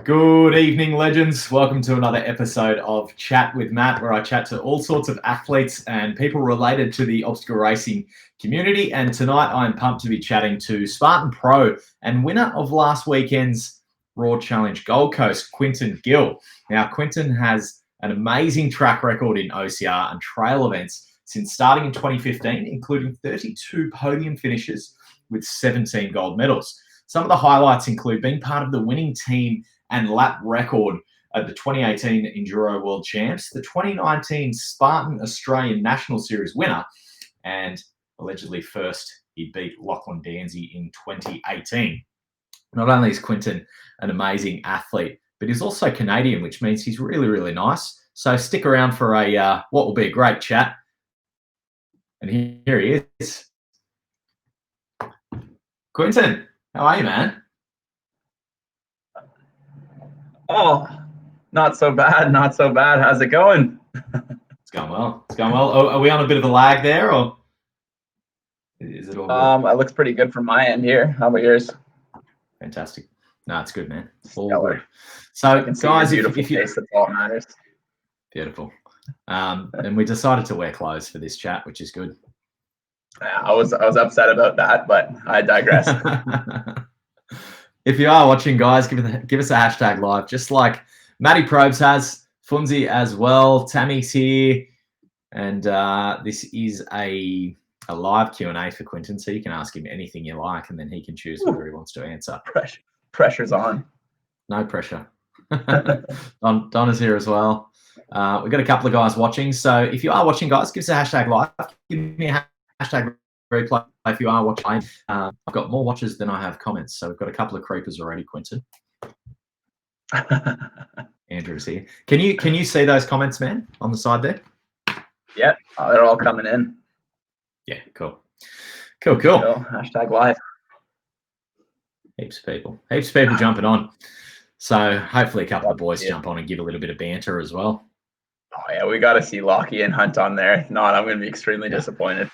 Good evening, legends. Welcome to another episode of Chat with Matt, where I chat to all sorts of athletes and people related to the obstacle racing community. And tonight I'm pumped to be chatting to Spartan Pro and winner of last weekend's World Challenge Gold Coast, Quinton Gill. Now, Quinton has an amazing track record in OCR and trail events since starting in 2015, including 32 podium finishes with 17 gold medals. Some of the highlights include being part of the winning team and lap record at the 2018 Enduro World Champs, the 2019 Spartan Australia National Series winner, and allegedly first he beat Lachlan Dansie in 2018. Not only is Quinton an amazing athlete, but he's also Canadian, which means he's really, really nice. So stick around for what will be a great chat. And here he is. Quinton, how are you, man? Oh, not so bad, not so bad. How's it going? It's going well. It's going well. Are we on a bit of a lag there, or is it all good? It looks pretty good from my end here. How about yours? Fantastic. No, it's good, man. All Stellar. good. So, guys, if you face, that's all that matters. Beautiful. And we decided to wear clothes for this chat, which is good. Yeah, I was upset about that, but I digress. If you are watching, guys, give us a hashtag live, just like Matty Probes has, Funzi as well, Tammy's here, and this is a live Q&A for Quinton, so you can ask him anything you like, and then he can choose whether he wants to answer. Pressure's on. No pressure. Donna's here as well. We've got a couple of guys watching, so if you are watching, guys, give us a hashtag live. Give me a hashtag replay if you are watching. I've got more watches than I have comments, so we've got a couple of creepers already, Quinton. Andrew's here. Can you see those comments, man, on the side there? Yeah, they're all coming in. Yeah, cool. Hashtag live. Heaps of people jumping on. So hopefully a couple of boys jump on and give a little bit of banter as well. Oh yeah, we got to see Lockie and Hunt on there. If not, I'm going to be extremely disappointed.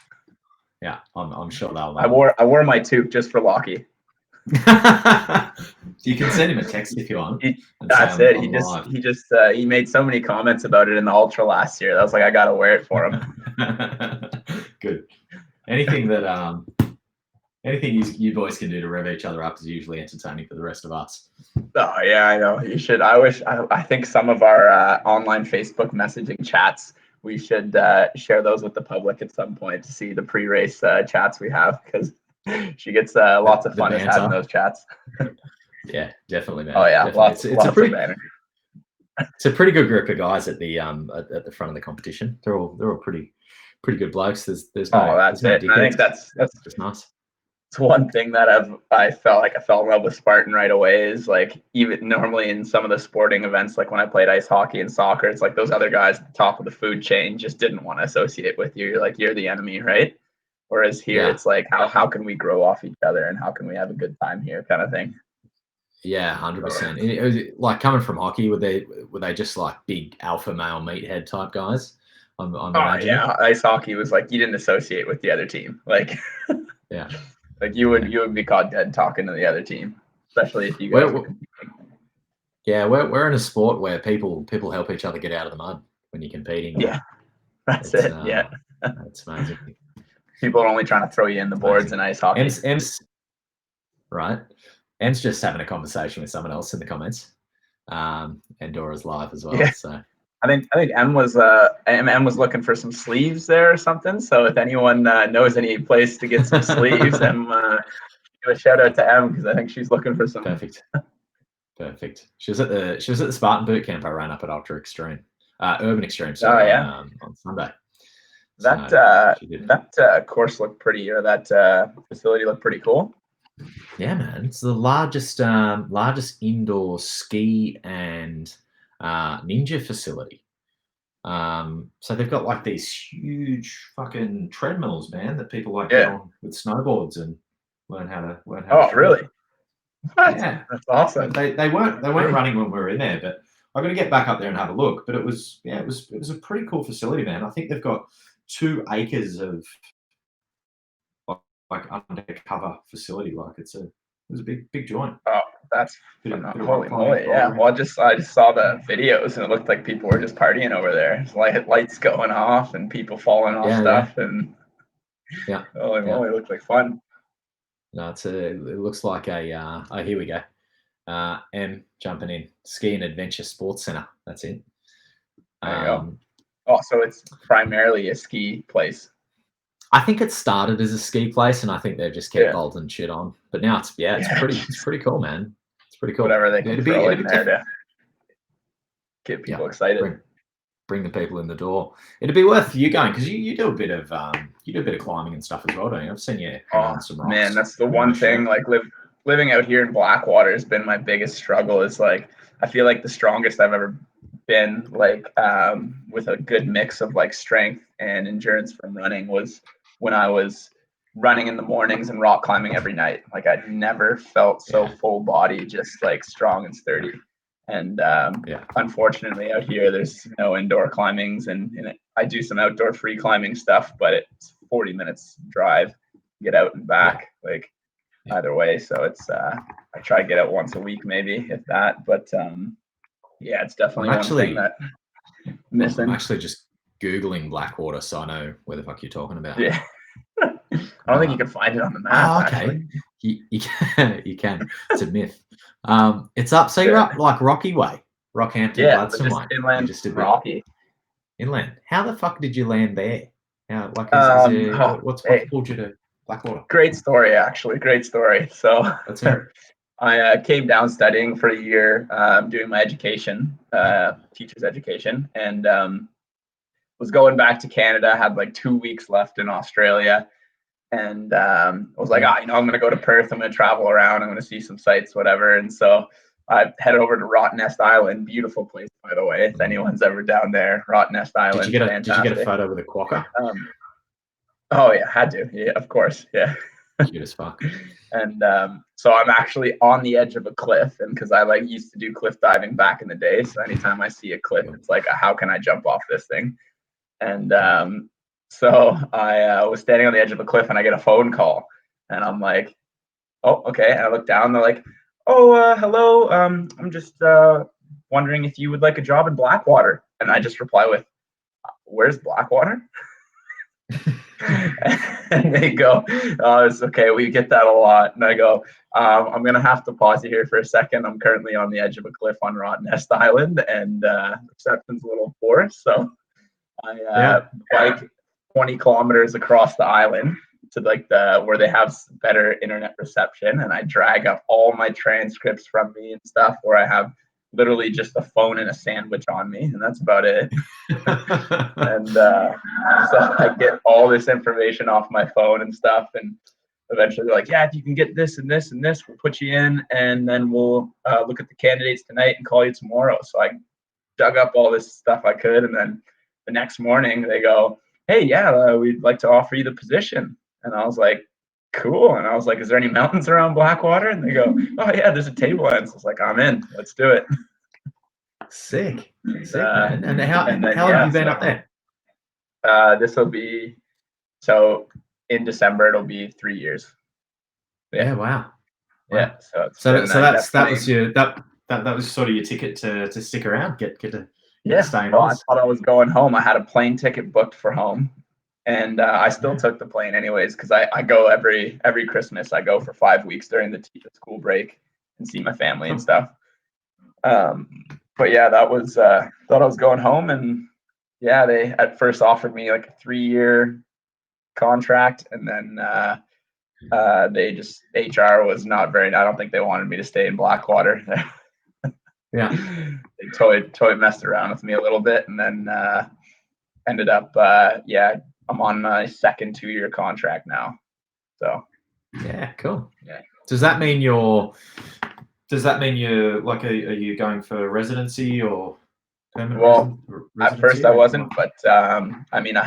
Yeah, I'm sure they'll. I wore my toque just for Lockie. You can send him a text if you want. That's it. He made so many comments about it in the Ultra last year. I was like, I got to wear it for him. Good. Anything you boys can do to rev each other up is usually entertaining for the rest of us. Oh yeah, I know. You should. I think some of our online Facebook messaging chats, we should share those with the public at some point to see the pre-race chats we have, because she gets lots of fun having those chats. Yeah, definitely, man. Oh yeah, definitely. It's a pretty good group of guys at the front of the competition. They're all pretty good blokes. There's no. That's no it. I think that's just nice. It's one thing that I felt like I fell in love with Spartan right away is like, even normally in some of the sporting events, like when I played ice hockey and soccer, it's like those other guys at the top of the food chain just didn't want to associate with you. You're like, you're the enemy, right? Whereas here, it's like, how can we grow off each other and how can we have a good time here, kind of thing. Yeah, 100%. It was like, coming from hockey, were they just like big alpha male meathead type guys? I'm imagining. Yeah, ice hockey was like, you didn't associate with the other team, like. Yeah. Like you would be caught dead talking to the other team, especially if you guys were competing. Yeah, we're in a sport where people help each other get out of the mud when you're competing. Yeah, that's it. Yeah, that's amazing. People are only trying to throw you in the boards in ice hockey. Right. Em's just having a conversation with someone else in the comments. And Dora's live as well. Yeah. So I think M was looking for some sleeves there or something. So if anyone knows any place to get some sleeves, give a shout out to M, because I think she's looking for some. Perfect. She was at the Spartan boot camp I ran up at Ultra Extreme, Urban Extreme. On Sunday. That course looked pretty, or that facility looked pretty cool. Yeah, man. It's the largest indoor ski and ninja facility. So they've got like these huge fucking treadmills, man, that people get on with snowboards and learn how to. Oh, really? What? Yeah, that's awesome. They weren't running when we were in there, but I'm going to get back up there and have a look. But it was a pretty cool facility, man. I think they've got 2 acres of like undercover facility. Like it was a big joint. Oh, That's Bit of holy rock climbing, moly, yeah. bouldering. Well, I just saw the videos and it looked like people were just partying over there. It's like lights going off and people falling off stuff, and holy moly, it looked like fun. No, it looks like a. Oh, here we go. M jumping in. Ski and Adventure Sports Centre. That's it. There you go. Oh, so it's primarily a ski place. I think it started as a ski place, and I think they've just kept bolting shit on. But now it's pretty cool, man. It's pretty cool. Whatever they can throw in there to get people excited. Bring the people in the door. It'd be worth you going, because you do a bit of climbing and stuff as well, don't you? I've seen you on some rocks. Man, that's the one thing. Like living out here in Blackwater has been my biggest struggle. Is like I feel like the strongest I've ever been, like with a good mix of like strength and endurance from running, was when I was running in the mornings and rock climbing every night. Like I never felt so full body, just like strong and sturdy. And unfortunately out here there's no indoor climbings, and I do some outdoor free climbing stuff, but it's 40 minutes drive, get out and back, like either way. So it's I try to get out once a week, maybe, if that. But it's definitely one thing that I'm missing. I'm actually just Googling Blackwater, so I know where the fuck you're talking about. Yeah. I don't think you can find it on the map. Oh, okay. Actually. You can. You can. It's a myth. It's up. So you're up like Rocky Way, Rockhampton, Gladstone Way. Inland, just Rocky. Inland. How the fuck did you land there? How, like, what's pulled you to Blackwater? Great story, actually. Great story. So I came down studying for a year, doing my education, teacher's education, and was going back to Canada. Had like 2 weeks left in Australia. And I was like, I'm going to go to Perth. I'm going to travel around. I'm going to see some sights, whatever. And so I headed over to Rottnest Island. Beautiful place, by the way, if anyone's ever down there. Rottnest Island. Did you get a photo with a quokka? Oh, yeah, had to. Yeah, of course. Yeah. Cute as fuck. And so I'm actually on the edge of a cliff. And because I used to do cliff diving back in the day. So anytime I see a cliff, it's like, how can I jump off this thing? And so I was standing on the edge of a cliff and I get a phone call, and I'm like, oh, okay. And I look down, they're like, oh, hello. I'm just wondering if you would like a job in Blackwater. And I just reply with, where's Blackwater? And they go, oh, it's okay. We get that a lot. And I go, I'm going to have to pause you here for a second. I'm currently on the edge of a cliff on Rottnest Island, and reception's a little poor. So I bike 20 kilometers across the island to where they have better internet reception, and I drag up all my transcripts from me and stuff, where I have literally just a phone and a sandwich on me, and that's about it. And so I get all this information off my phone and stuff, and eventually they're like, yeah, if you can get this and this and this, we'll put you in, and then we'll look at the candidates tonight and call you tomorrow. So I dug up all this stuff I could, and then the next morning they go, hey, we'd like to offer you the position. And I was like, cool. And I was like, is there any mountains around Blackwater? And they go, oh yeah, there's a tablelands. I was like, I'm in. Let's do it. Sick, man. And how have you been up there? This will be, so in December it'll be 3 years. Yeah. Wow. Yeah. So that was sort of your ticket to stick around, get to. Stay in I thought I was going home. I had a plane ticket booked for home, and I still took the plane anyways, because I go every Christmas. I go for 5 weeks during the teacher school break and see my family and stuff. But yeah, that was thought I was going home, and they at first offered me like a 3-year contract, and then they just, HR was not very. I don't think they wanted me to stay in Blackwater. Yeah, they totally messed around with me a little bit, and then ended up I'm on my second 2-year contract now. So yeah, cool. Yeah. Does that mean you're like, are you going for residency or permanent? Well, at first I wasn't, but I mean, I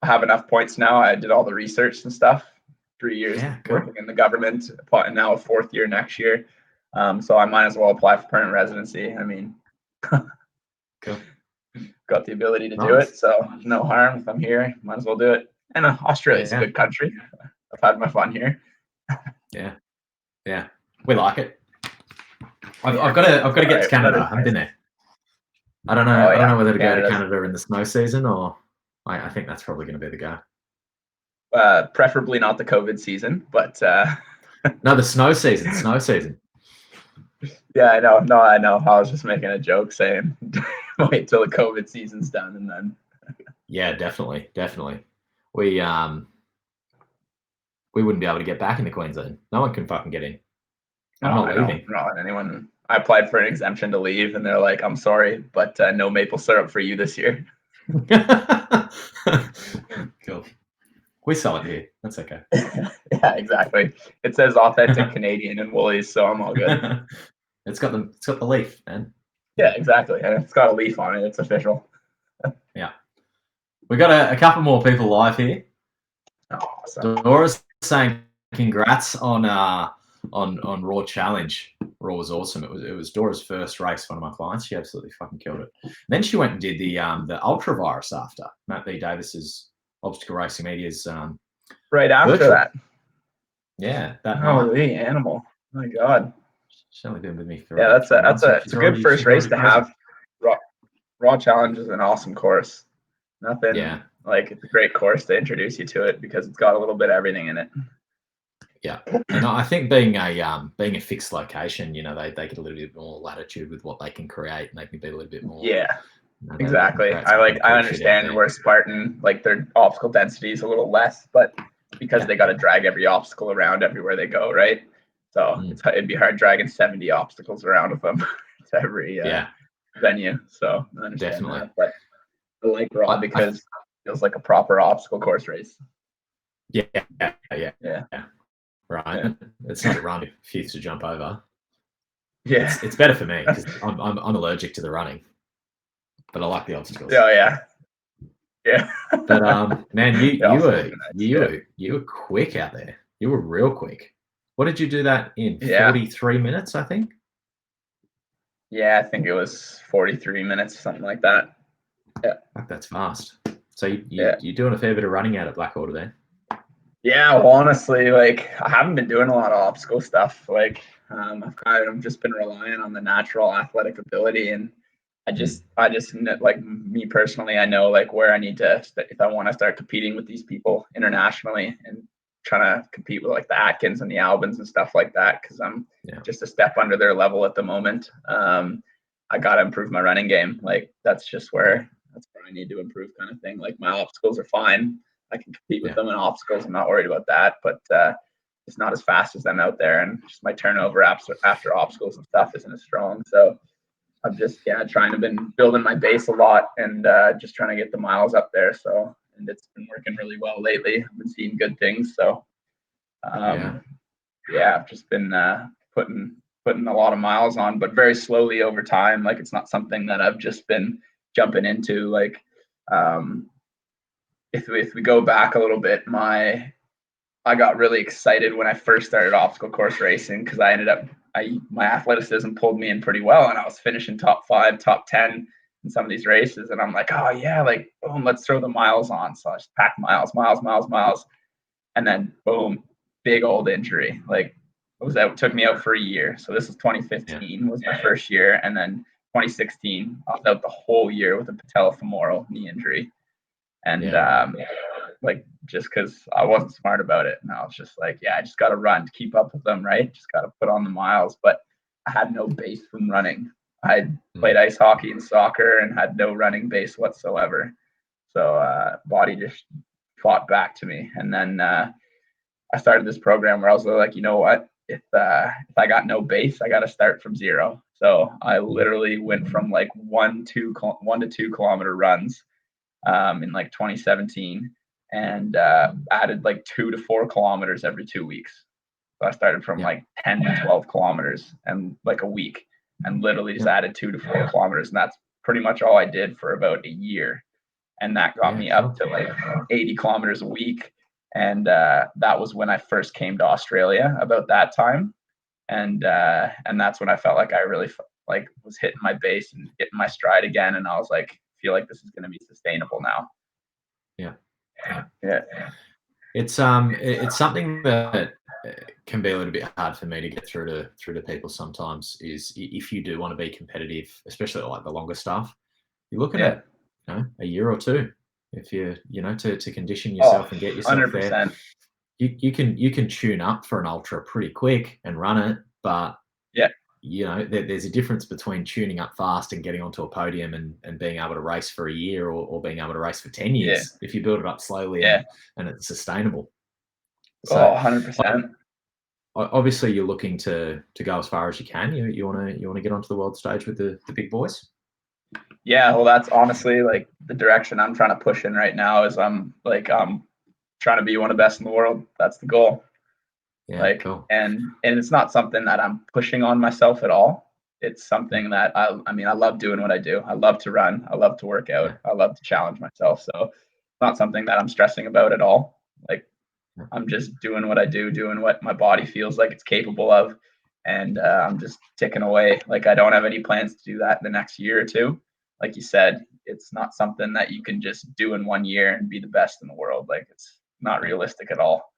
have enough points now. I did all the research and stuff. 3 years working in the government, and now a 4th year next year. So I might as well apply for permanent residency. I mean, cool. Got the ability to do it, so no harm if I'm here. Might as well do it. And Australia's a good country. I've had my fun here. Yeah, we like it. I've got to get to Canada. I haven't been there. I don't know. I don't know whether to go to Canada in the snow season or I think that's probably going to be the go. Preferably not the COVID season, but no, the snow season. Snow season. Yeah, I know. No, I know. I was just making a joke saying, wait till the COVID season's done and then. Yeah, definitely. We wouldn't be able to get back into Queensland. No one can fucking get in. I'm not leaving. Not anyone. I applied for an exemption to leave, and they're like, "I'm sorry, but no maple syrup for you this year." Cool. We sell it here. That's okay. Yeah, exactly. It says authentic Canadian in Woolies, so I'm all good. It's got the leaf, man. Yeah, exactly. And it's got a leaf on it. It's official. Yeah. We got a couple more people live here. Awesome. Dora's saying congrats on Raw Challenge. Raw was awesome. It was Dora's first race. One of my clients. She absolutely fucking killed it. And then she went and did the Ultra Virus after Matt B. Davis's Obstacle Racing Media's right after virtual. That. Yeah, that holy animal! Oh my God. She's only been with me for that's a good first race to have. Raw Challenge is an awesome course. Nothing. Yeah. Like it's a great course to introduce you to it because it's got a little bit of everything in it. Yeah, and I think being a fixed location, they get a little bit more latitude with what they can create, and they can be a little bit more. Yeah, exactly. I understand where Spartan, like their obstacle density is a little less, but because they got to drag every obstacle around everywhere they go, right? So it'd be hard dragging 70 obstacles around with them to every venue. So I understand that, but I like Raw because it feels like a proper obstacle course race. Yeah. Right. Yeah. It's not a run if you used to jump over. Yeah. It's better for me because I'm allergic to the running, but I like the obstacles. Oh yeah. Yeah. But man, you were quick out there. You were real quick. What did you do that in? 43 minutes, I think. Yeah, I think it was 43 minutes, something like that. Yeah. That's fast. So you're doing a fair bit of running out at Blackwater there. Yeah, well, honestly, like I haven't been doing a lot of obstacle stuff. Like I've just been relying on the natural athletic ability, and I just like me personally, I know like where I need to if I want to start competing with these people internationally and trying to compete with like the Atkins and the Albans and stuff like that because I'm just a step under their level at the moment. I got to improve my running game. Like that's where I need to improve, kind of thing. Like my obstacles are fine. I can compete with them in obstacles. I'm not worried about that, but it's not as fast as them out there, and just my turnover after obstacles and stuff isn't as strong. So I'm just trying to been building my base a lot and just trying to get the miles up there. So and it's been working really well lately. I've been seeing good things. So I've just been putting a lot of miles on, but very slowly over time. Like it's not something that I've just been jumping into. Like if we go back a little bit, I got really excited when I first started obstacle course racing because my athleticism pulled me in pretty well, and I was finishing top 5, top 10 in some of these races, and I'm like, oh yeah, like boom, let's throw the miles on. So I just packed miles, and then boom, big old injury. Like it took me out for a year. So this was 2015 was my first year, and then 2016 I was out the whole year with a patellofemoral knee injury. And like just because I wasn't smart about it, and I was just like, I just got to run to keep up with them, right? Just got to put on the miles. But I had no base from running. I played ice hockey and soccer and had no running base whatsoever. So body just fought back to me. And then I started this program where I was like, you know what? If I got no base, I got to start from zero. So I literally went from like 1 to 2 kilometer runs in like 2017 and added like 2 to 4 kilometers every 2 weeks. So I started from like 10 to 12 kilometers and like a week and literally just added 2 to 4 kilometers. And that's pretty much all I did for about a year. And that got me up to like 80 kilometers a week. And that was when I first came to Australia about that time. And that's when I felt like I really like was hitting my base and getting my stride again. And I was like, feel like this is going to be sustainable now. Yeah. It's something that can be a little bit hard for me to get through to people sometimes is if you do want to be competitive, especially like the longer stuff, you're looking at a year or two. If you to condition yourself and get yourself 100%. there, you can tune up for an ultra pretty quick and run it, but there's a difference between tuning up fast and getting onto a podium and being able to race for a year or being able to race for 10 years if you build it up slowly and it's sustainable. So 100%. Obviously you're looking to go as far as you can. You want to get onto the world stage with the big boys. Yeah, well, that's honestly like the direction I'm trying to push in right now. Is I'm trying to be one of the best in the world. That's the goal. Yeah, cool. And it's not something that I'm pushing on myself at all. It's something that I mean, I love doing what I do. I love to run. I love to work out. I love to challenge myself. So it's not something that I'm stressing about at all. Like I'm just doing what I do, doing what my body feels like it's capable of. And I'm just ticking away. Like I don't have any plans to do that in the next year or two. Like you said, it's not something that you can just do in 1 year and be the best in the world. Like it's not realistic at all.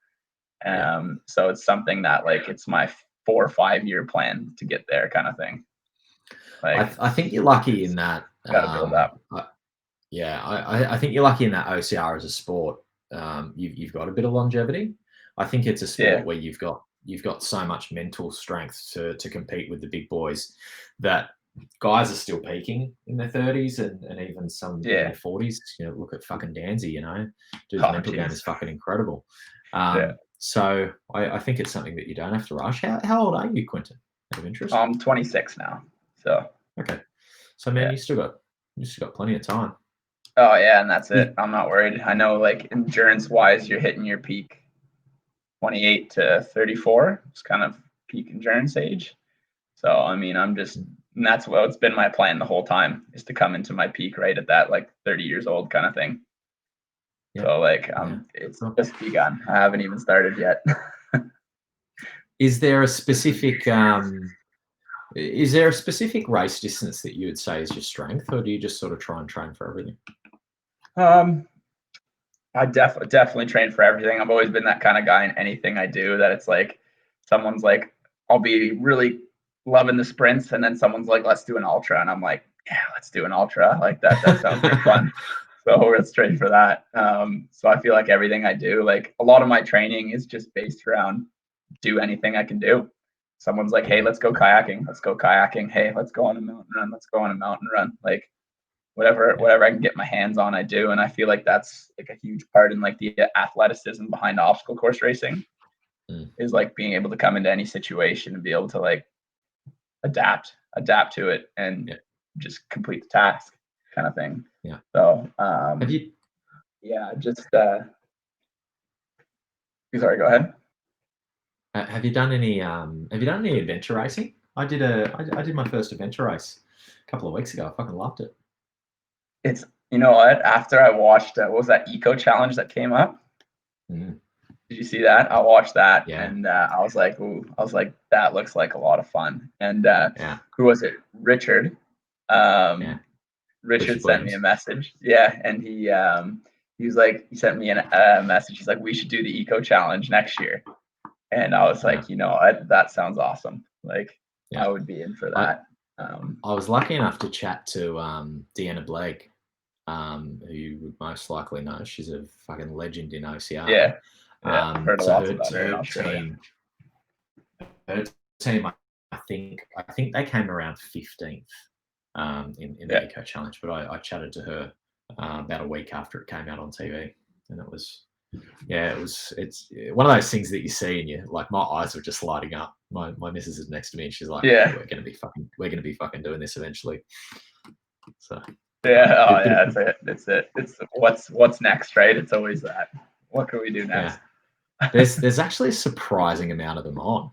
So it's something that like it's my 4 or 5 year plan to get there kind of thing. Like I think you're lucky in that. Gotta build up. I think you're lucky in that OCR as a sport. You've got a bit of longevity. I think it's a sport where you've got so much mental strength to compete with the big boys that guys are still peaking in their 30s and even some in their 40s. Look at fucking Dansie, dude's mental game is fucking incredible. So I think it's something that you don't have to rush. How old are you, Quinton? Out of interest? I'm 26 now. So okay. So man, you still got plenty of time. Oh yeah, and that's it. I'm not worried. I know like endurance wise, you're hitting your peak 28 to 34. It's kind of peak endurance age. So I mean, and that's what it's been my plan the whole time is to come into my peak right at that like 30 years old kind of thing. So like it's just begun. I haven't even started yet. Is there a specific race distance that you would say is your strength, or do you just sort of try and train for everything? I definitely train for everything. I've always been that kind of guy in anything I do, that it's like someone's like, I'll be really loving the sprints, and then someone's like, let's do an ultra, and I'm like, yeah, let's do an ultra. Like that sounds like fun. So we're straight for that. So I feel like everything I do, like a lot of my training is just based around do anything I can do. Someone's like, hey, let's go kayaking. Let's go kayaking. Hey, let's go on a mountain run. Let's go on a mountain run. Like whatever I can get my hands on, I do. And I feel like that's like a huge part in like the athleticism behind obstacle course racing is like being able to come into any situation and be able to like adapt to it and just complete the task kind of thing. Yeah. So have you sorry, go ahead. Have you done any adventure racing? I did my first adventure race a couple of weeks ago. I fucking loved it. It's, you know what, after I watched what was that eco challenge that came up? Did you see that? I watched that and I was like, that looks like a lot of fun. And who was it? Richard. Richard sent me a message. Yeah, and he was like, he sent me a message. He's like, we should do the eco challenge next year. And I was like, that sounds awesome. Like I would be in for that. I was lucky enough to chat to Deanna Blake, who you would most likely know. She's a fucking legend in OCR. Yeah, I've heard lots about her in Australia. Her team, I think they came around 15th in the Eco Challenge, but I chatted to her about a week after it came out on TV, and it was it's one of those things that you see and you like, my eyes were just lighting up. My missus is next to me and she's like, we're gonna be fucking doing this eventually. So that's it. It's what's next, right? It's always that. What can we do next? There's actually a surprising amount of them on.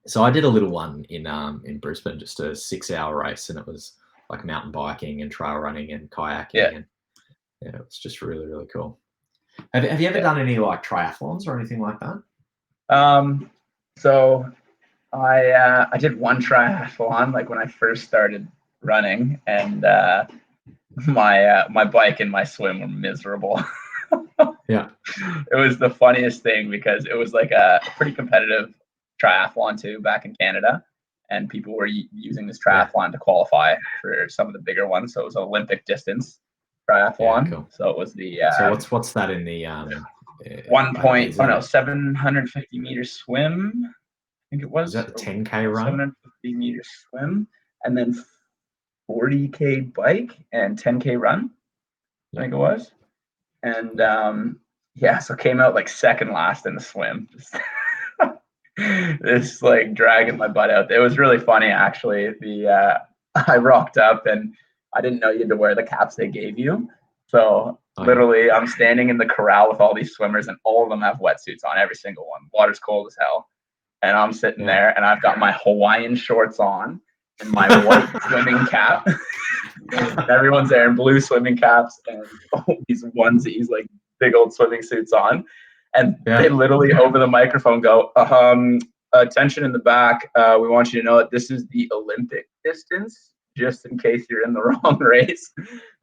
So I did a little one in Brisbane, just a 6-hour race, and it was like mountain biking and trail running and kayaking, and it was just really, really cool. Have you ever done any like triathlons or anything like that? So I did one triathlon like when I first started running, and my bike and my swim were miserable. Yeah. It was the funniest thing because it was like a pretty competitive triathlon too back in Canada, and people were using this triathlon to qualify for some of the bigger ones. So it was an Olympic distance triathlon. Cool. So it was the so what's that in the 750 meter swim, I think it was. Is that the 10K run? 750 meter swim, and then 40K bike and 10K run, I think it was. And so came out like second last in the swim. This like dragging my butt out. It was really funny actually. I rocked up and I didn't know you had to wear the caps they gave you. So literally I'm standing in the corral with all these swimmers and all of them have wetsuits on, every single one. Water's cold as hell. And I'm sitting there and I've got my Hawaiian shorts on and my white swimming cap. Everyone's there in blue swimming caps and all these onesies, like big old swimming suits on. And they literally over the microphone go, attention in the back. We want you to know that this is the Olympic distance, just in case you're in the wrong race.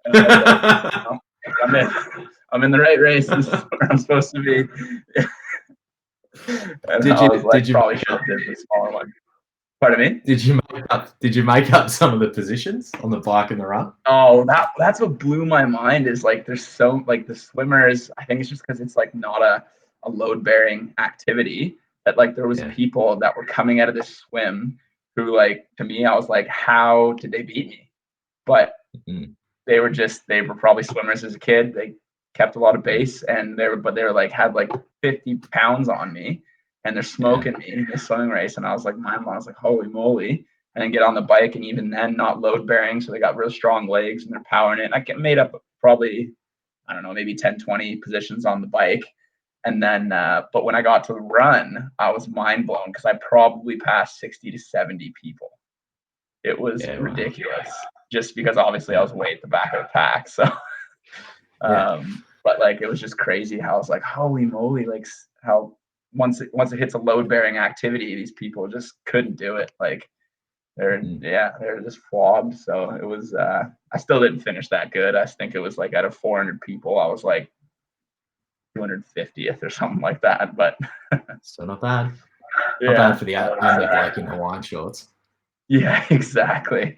And I was like, I'm in the right race. This is where I'm supposed to be. And did you probably should have did the smaller one. Pardon me? Did you make up some of the positions on the bike and the run? Oh, that's what blew my mind is like there's so like the swimmers, I think it's just because it's like not a load bearing activity that like there was people that were coming out of this swim who like to me I was like, how did they beat me? But they were probably swimmers as a kid. They kept a lot of base and they were like had like 50 pounds on me. And they're smoking me in this swimming race. And I was like, I was like, holy moly. And then get on the bike and even then not load bearing. So they got real strong legs and they're powering it. And I made up probably, I don't know, maybe 10, 20 positions on the bike. And then, but when I got to run, I was mind blown because I probably passed 60 to 70 people. It was ridiculous just because obviously I was way at the back of the pack. So, but like, it was just crazy how I was like, holy moly, like how, once it hits a load bearing activity, these people just couldn't do it. Like they're just flobbed. So it was I still didn't finish that good. I think it was like out of 400 people, I was like 250th or something like that. But so not bad. Not bad for the only bloke in Hawaiian shorts. Yeah, exactly.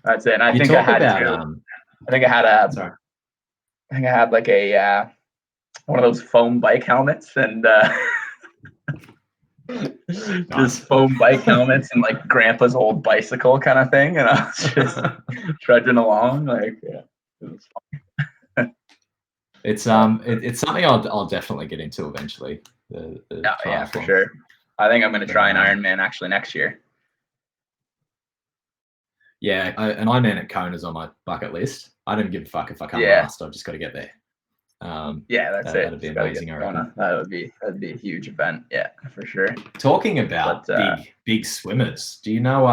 That's it. And I think I had like a one of those foam bike helmets and just foam bike helmets and like grandpa's old bicycle kind of thing. And I was just trudging along. Like, it was fun. It's something I'll definitely get into eventually. Yeah, for sure. I think I'm going to try an Ironman actually next year. Yeah, an Ironman at Kona's on my bucket list. I don't give a fuck if I come last. I've just got to get there. That's it. That'd be amazing. I reckon. That'd be a huge event. Yeah, for sure. Talking about big swimmers, do you know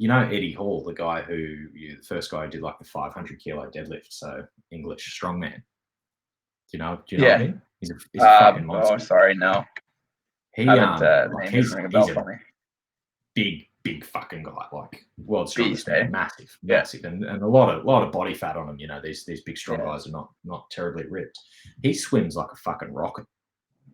Eddie Hall, the guy the first guy who did like the 500 kilo deadlift, so English strongman. Do you know him? He's a fucking monster. Oh, sorry, no. He's a big fucking guy, like world strongest, massive, and a lot of body fat on him. You know, these big strong guys are not terribly ripped. He swims like a fucking rocket.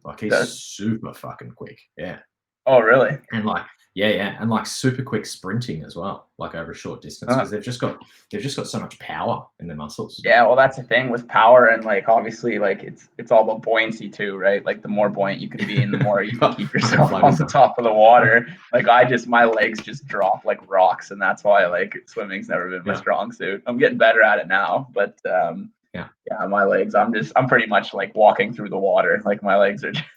Like he's super fucking quick. Yeah. Oh, really? And like and like super quick sprinting as well, like over a short distance, because they've just got so much power in their muscles. Yeah, well, that's the thing with power, and like obviously, like it's all about buoyancy too, right? Like the more buoyant you can be, and the more you can keep yourself on the top of the water. Like my legs just drop like rocks, and that's why like swimming's never been my strong suit. I'm getting better at it now, but my legs, I'm pretty much like walking through the water. Like my legs are just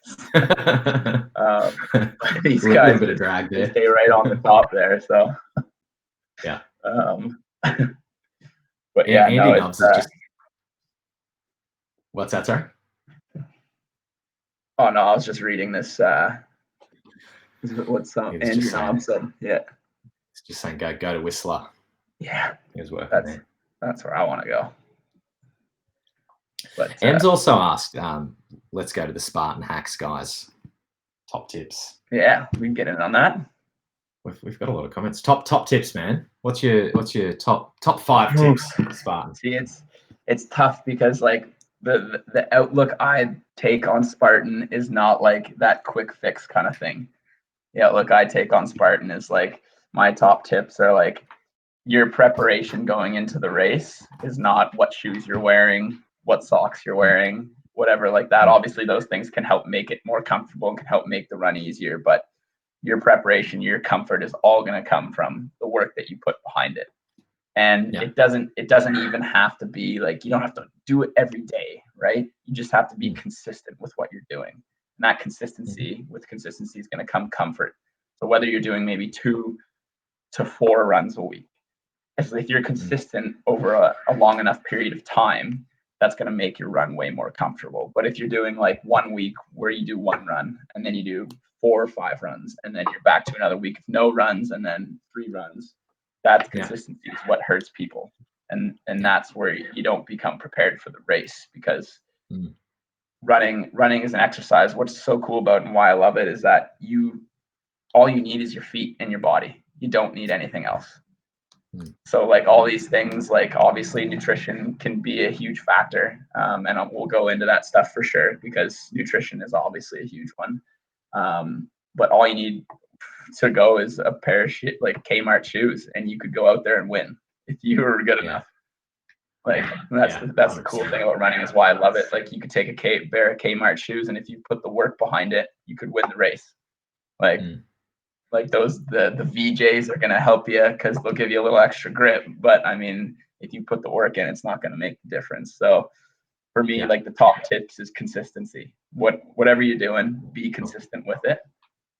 these guys bit of drag there. Stay right on the top there. So but Andy Nubs is just what's that, sorry? Oh no, I was just reading this what's Andy Nubs said. Yeah. It's just saying go to Whistler. Yeah. He was working there. That's where I want to go. But Em's also asked, let's go to the Spartan hacks, guys. Top tips. Yeah, we can get in on that. We've got a lot of comments. Top tips, man. What's your top 5 tips, Spartan? See, it's tough because like the outlook I take on Spartan is not like that quick fix kind of thing. The outlook I take on Spartan is like, my top tips are like, your preparation going into the race is not what shoes you're wearing, what socks you're wearing, whatever like that. Obviously, those things can help make it more comfortable and can help make the run easier, but your preparation, your comfort is all going to come from the work that you put behind it. And it doesn't even have to be like, you don't have to do it every day, right? You just have to be consistent with what you're doing. And that consistency, with consistency is going to come comfort. So whether you're doing maybe 2 to 4 runs a week, if you're consistent over a long enough period of time, that's going to make your run way more comfortable. But if you're doing like 1 week where you do 1 run and then you do 4 or 5 runs and then you're back to another week of no runs and then 3 runs, that consistency is what hurts people. And that's where you don't become prepared for the race, because running is an exercise. What's so cool about it and why I love it is that all you need is your feet and your body. You don't need anything else. So like all these things, like obviously nutrition can be a huge factor, and we'll go into that stuff for sure, because nutrition is obviously a huge one. But all you need to go is a pair of like Kmart shoes, and you could go out there and win if you were good enough. Like that's the cool thing about running, is why I love it. Like you could take a pair of Kmart shoes, and if you put the work behind it, you could win the race. Like those, the VJs are going to help you because they'll give you a little extra grip. But I mean, if you put the work in, it's not going to make the difference. So for me, like the top tips is consistency. Whatever you're doing, be consistent with it.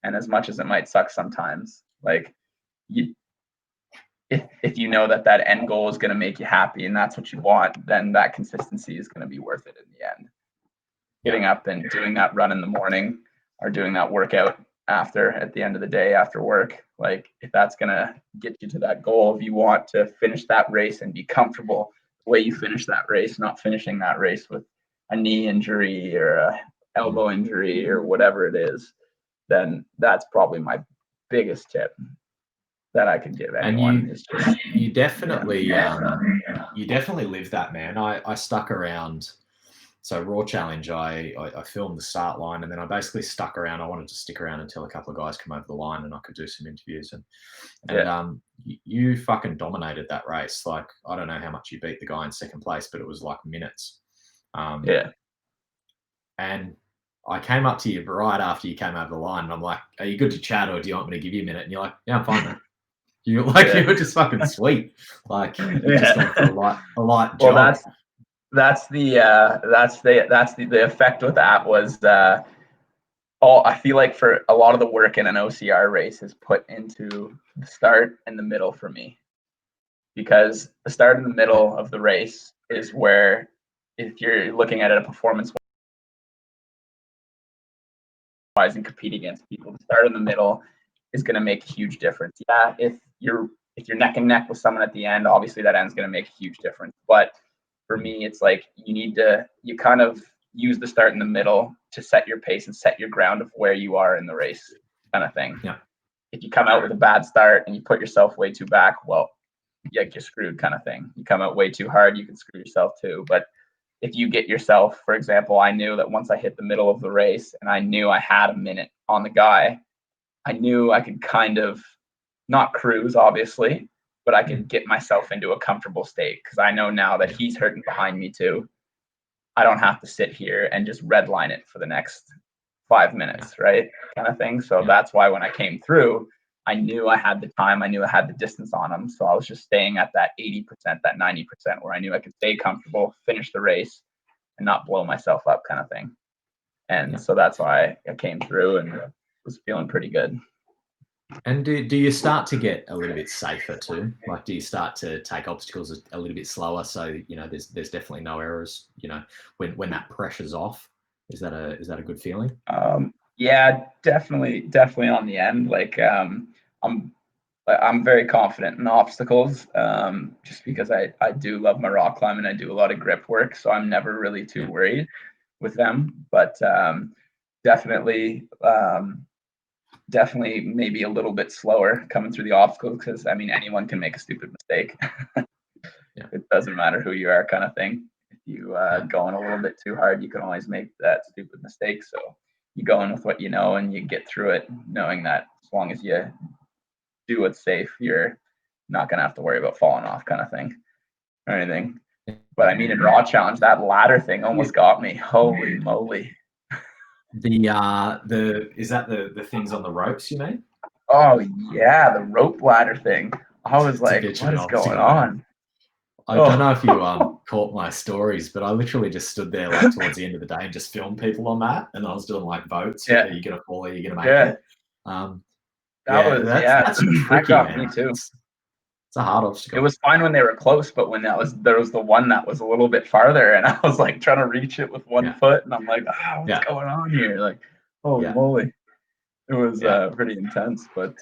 And as much as it might suck sometimes, like if you know that end goal is going to make you happy and that's what you want, then that consistency is going to be worth it in the end. Getting up and doing that run in the morning or doing that workout at the end of the day after work, like if that's gonna get you to that goal, if you want to finish that race and be comfortable the way you finish that race, not finishing that race with a knee injury or a elbow injury or whatever it is, then that's probably my biggest tip that I could give anyone. And you definitely you definitely live that, man. I stuck around. So Raw Challenge, I filmed the start line, and then I basically stuck around. I wanted to stick around until a couple of guys come over the line and I could do some interviews. And you fucking dominated that race. Like, I don't know how much you beat the guy in second place, but it was like minutes. And I came up to you right after you came over the line, and I'm like, "Are you good to chat, or do you want me to give you a minute?" And you're like, "Yeah, I'm fine, man." You were just fucking sweet. Like, you just went for a light job. Well, that's the effect with that was I feel like for a lot of the work in an OCR race is put into the start and the middle for me, because the start and the middle of the race is where, if you're looking at it a performance wise and compete against people, the start and the middle is going to make a huge difference. Yeah, if you're neck and neck with someone at the end, obviously that end's going to make a huge difference. But for me, it's like you kind of use the start in the middle to set your pace and set your ground of where you are in the race, kind of thing. Yeah. If you come out with a bad start and you put yourself way too back, well, you're screwed, kind of thing. You come out way too hard, you can screw yourself too. But if you get yourself, for example, I knew that once I hit the middle of the race and I knew I had a minute on the guy, I knew I could kind of not cruise, obviously, but I could get myself into a comfortable state, because I know now that he's hurting behind me too. I don't have to sit here and just redline it for the next 5 minutes, right? Kind of thing. So that's why when I came through, I knew I had the time, I knew I had the distance on him. So I was just staying at that 80%, that 90%, where I knew I could stay comfortable, finish the race, and not blow myself up, kind of thing. And so that's why I came through and was feeling pretty good. And do you start to get a little bit safer too? Like, do you start to take obstacles a little bit slower, so there's definitely no errors? When that pressure's off, is that a good feeling? Yeah, definitely on the end. Like, I'm very confident in obstacles, just because I do love my rock climbing. I do a lot of grip work, so I'm never really too worried with them. But definitely maybe a little bit slower coming through the obstacles, because I mean anyone can make a stupid mistake. It doesn't matter who you are, kind of thing. going a little bit too hard, you can always make that stupid mistake. So you go in with what you know, and you get through it, knowing that as long as you do what's safe, you're not gonna have to worry about falling off, kind of thing, or anything. But I mean, in raw challenge, that ladder thing almost got me. Holy moly! Is that the things on the ropes, you mean? Oh yeah, the rope ladder thing. I was It's a like, bitch of what an is going obstacle. on? I don't know if you caught my stories, but I literally just stood there like towards the end of the day and just filmed people on that, and I was doing like votes. Yeah. Are you gonna fall? Are you gonna make Yeah. it? That That's that tricky, got me man. too. It's a hard It obstacle. was fine when they were close, but when there was the one that was a little bit farther, and I was like trying to reach it with one foot, and I'm like, what's going on here? Like, holy moly. It was pretty intense, but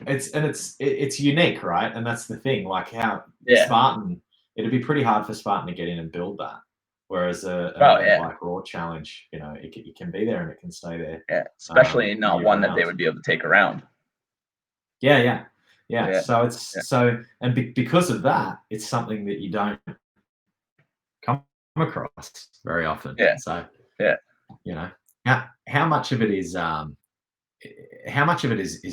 it's unique, right? And that's the thing. Like how Spartan, it'd be pretty hard for Spartan to get in and build that. Whereas an event like Raw Challenge, you know, it can be there and it can stay there. Yeah, especially not one that they round. would be able to take around. Yeah. So because of that, it's something that you don't come across very often. Yeah. So yeah, you know, how much of it is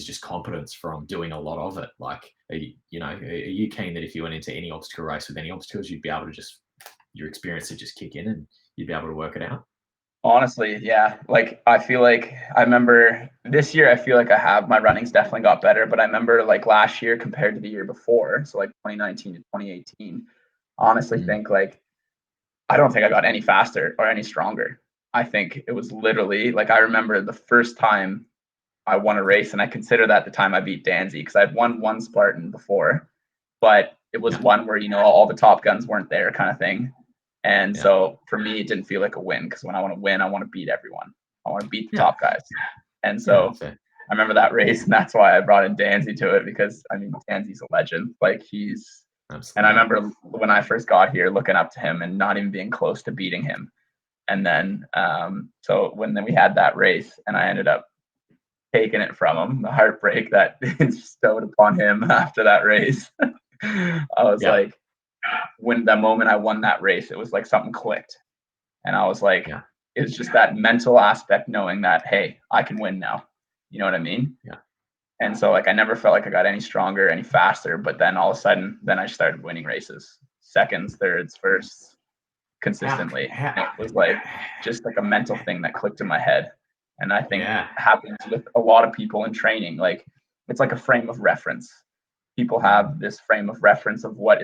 just competence from doing a lot of it? Like, are you keen that if you went into any obstacle race with any obstacles, you'd be able to just your experience would just kick in and you'd be able to work it out? Honestly, yeah. Like I feel like I remember this year, I feel like my running's definitely got better, but I remember like last year compared to the year before, so like 2019 to 2018, honestly think like I don't think I got any faster or any stronger. I think it was literally like I remember the first time I won a race, and I consider that the time I beat Dansie, because I'd won one Spartan before, but it was one where all the top guns weren't there, kind of thing. And so for me, it didn't feel like a win, because when I want to win, I want to beat everyone. I want to beat the top guys. And so I remember that race, and that's why I brought in Dansie to it, because I mean, Dansie's a legend. Like and I remember when I first got here, looking up to him and not even being close to beating him. And then, so then we had that race, and I ended up taking it from him, the heartbreak that bestowed upon him after that race. I was like, when the moment I won that race, it was like something clicked. And I was like, it's just that mental aspect, knowing that, hey, I can win now. You know what I mean? Yeah. And so like I never felt like I got any stronger, any faster, but then all of a sudden, then I started winning races, seconds, thirds, firsts, consistently. And it was like just like a mental thing that clicked in my head. And I think happens with a lot of people in training. Like it's like a frame of reference. People have this frame of reference of what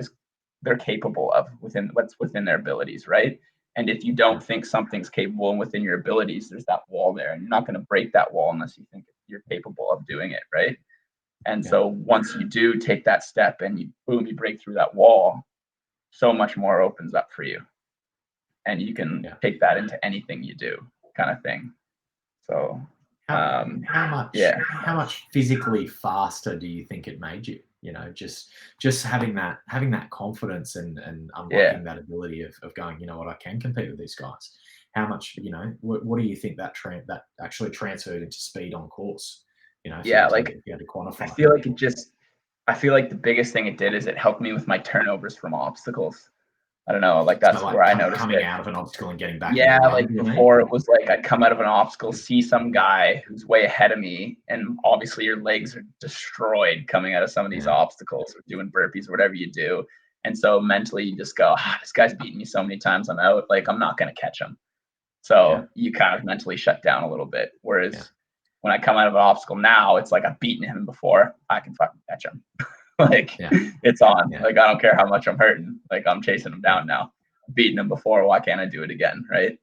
they're capable of what's within their abilities, right? And if you don't think something's capable and within your abilities, there's that wall there, and you're not going to break that wall unless you think you're capable of doing it, right? And so once you do take that step and you break through that wall, so much more opens up for you, and you can take that into anything you do, kind of thing. So how much physically faster do you think it made you? You know, just having that confidence and unlocking that ability of going, you know what, I can compete with these guys. How much, what do you think that actually transferred into speed on course? You know, if you had to quantify. I feel like the biggest thing it did is it helped me with my turnovers from obstacles. I don't know, like that's where I noticed coming out of an obstacle and getting back. Yeah, like before it was like I'd come out of an obstacle, see some guy who's way ahead of me, and obviously your legs are destroyed coming out of some of these obstacles or doing burpees or whatever you do. And so mentally you just go, this guy's beating me so many times, I'm out. Like I'm not going to catch him. So you kind of mentally shut down a little bit. Whereas when I come out of an obstacle now, it's like I've beaten him before, I can fucking catch him. Like it's on. Like I don't care how much I'm hurting. Like I'm chasing him down now. Beating him before, why can't I do it again, right?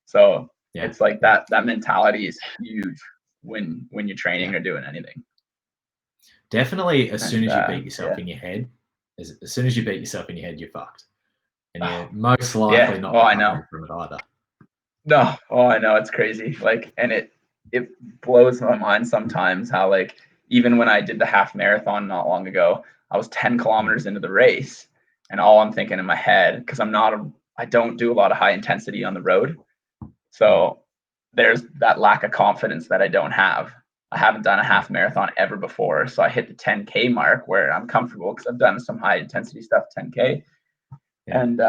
So it's like that mentality is huge when you're training or doing anything. Definitely, as soon as you beat yourself in your head, as soon as you beat yourself in your head, you're fucked, and you're most likely not recovering from it either. No, I know, it's crazy. Like, and it blows my mind sometimes how like even when I did the half marathon not long ago, I was 10 kilometers into the race, and all I'm thinking in my head, because I don't do a lot of high intensity on the road, so there's that lack of confidence that I don't have. I haven't done a half marathon ever before, so I hit the 10K mark where I'm comfortable because I've done some high intensity stuff, 10K, and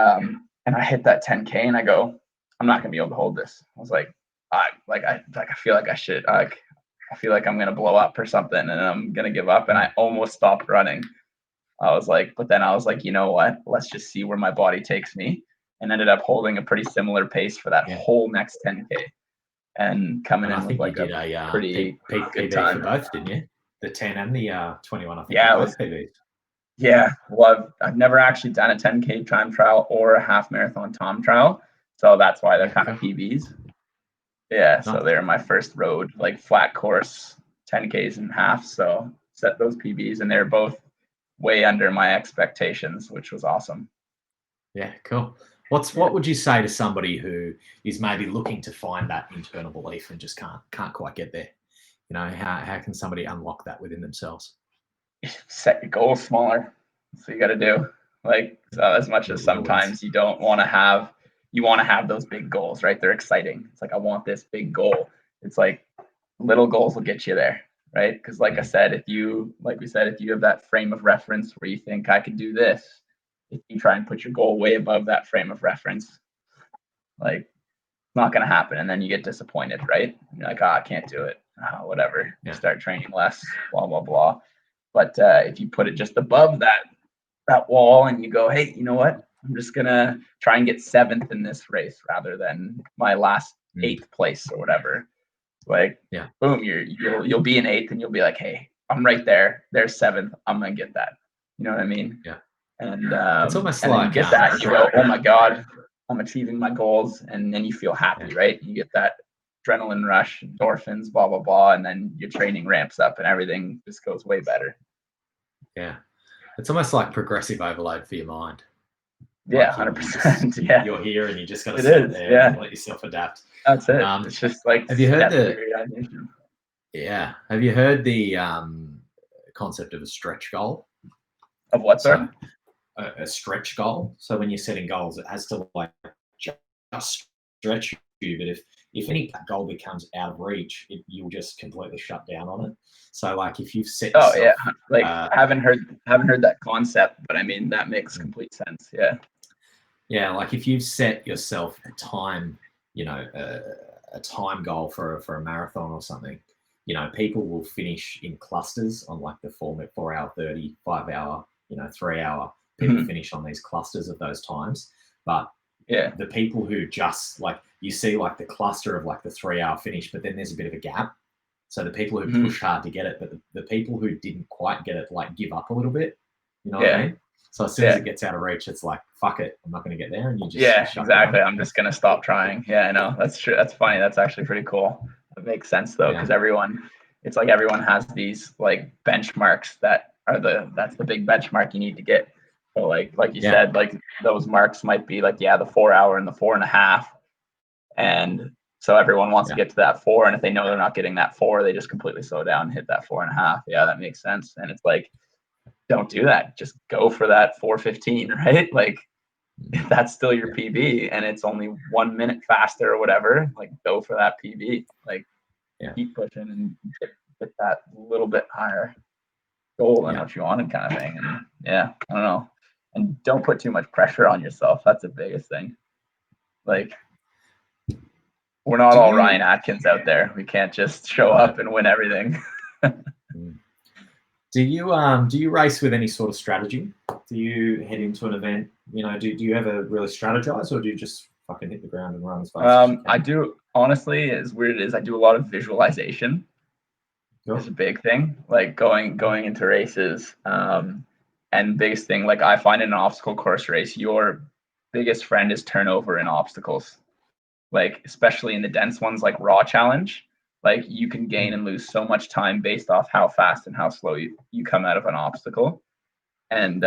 And I hit that 10K and I go, I'm not gonna be able to hold this. I was like, I feel like I should, I feel like I'm gonna blow up or something and I'm gonna give up. And I almost stopped running. I was like, but then I was like, you know what? Let's just see where my body takes me. And ended up holding a pretty similar pace for that whole next 10K and coming in I with think you like did a pretty peak good PB for time. both, didn't you? The 10 and the 21, I think, Yeah, were it both was. PBs. Yeah, well, I've never actually done a 10K time trial or a half marathon time trial, so that's why they're kind of PBs. Yeah, so they're my first road, like flat course 10Ks and half. So set those PBs, and they're both way under my expectations, which was awesome. Yeah, cool. What would you say to somebody who is maybe looking to find that internal belief and just can't quite get there? You know, how can somebody unlock that within themselves? Set your goals smaller. That's what you got to do. Like as much as sometimes you don't want to have, you want to have those big goals, right? They're exciting. It's like, I want this big goal. It's like little goals will get you there, right? Because like I said, like we said, if you have that frame of reference where you think I could do this, if you try and put your goal way above that frame of reference, like it's not going to happen. And then you get disappointed, right? And you're like, I can't do it. Whatever. You start training less, blah, blah, blah. But if you put it just above that wall and you go, hey, you know what? I'm just gonna try and get 7th in this race rather than my last 8th place or whatever. Like, boom, you'll be in 8th and you'll be like, hey, I'm right there. There's 7th. I'm gonna get that. You know what I mean? Yeah. And It's almost and like then you get that and you go, oh my God, I'm achieving my goals, and then you feel happy, right? You get that adrenaline rush, endorphins, blah blah blah, and then your training ramps up and everything just goes way better. Yeah. It's almost like progressive overload for your mind. Yeah, 100%. Yeah, you're here and you just got to sit there and let yourself adapt. That's it. It's just like, have you heard Have you heard the concept of a stretch goal? Of what, sir? So, a stretch goal. So when you're setting goals, it has to like just stretch you. But if any goal becomes out of reach, you'll just completely shut down on it. So like if you've set yourself, like I haven't heard that concept, but I mean that makes complete sense. Yeah, like if you've set yourself a time, you know, a time goal for a marathon or something, you know, people will finish in clusters on like the 4 hour 30, 5 hour, 3 hour. People finish on these clusters of those times. But the people who just like, you see like the cluster of like the 3 hour finish, but then there's a bit of a gap. So the people who push hard to get it, but the people who didn't quite get it, like give up a little bit. You know what I mean? So as soon as it gets out of reach, it's like, fuck it, I'm not going to get there. And you just exactly. I'm just going to stop trying. Yeah, I know. That's true. That's funny. That's actually pretty cool. That makes sense though, because it's like everyone has these like benchmarks that are that's the big benchmark you need to get. So like you said, like those marks might be like, the 4 hour and the 4.5. And so everyone wants to get to that 4. And if they know they're not getting that 4, they just completely slow down and hit that 4.5. Yeah, that makes sense. And it's like, don't do that. Just go for that 4:15, right? Like if that's still your PB and it's only 1 minute faster or whatever, like go for that PB. Like keep pushing and get that little bit higher goal than what you wanted, kind of thing. And I don't know. And don't put too much pressure on yourself. That's the biggest thing. Like we're not all Ryan Atkins out there. We can't just show up and win everything. Do you race with any sort of strategy? Do you head into an event? Do you ever really strategize, or do you just fucking hit the ground and run as fast as you can? I do, honestly, as weird as I do a lot of visualization. Is a big thing. Like going into races. And biggest thing, like I find in an obstacle course race, your biggest friend is turnover in obstacles. Like especially in the dense ones, like raw challenge. Like you can gain and lose so much time based off how fast and how slow you come out of an obstacle. And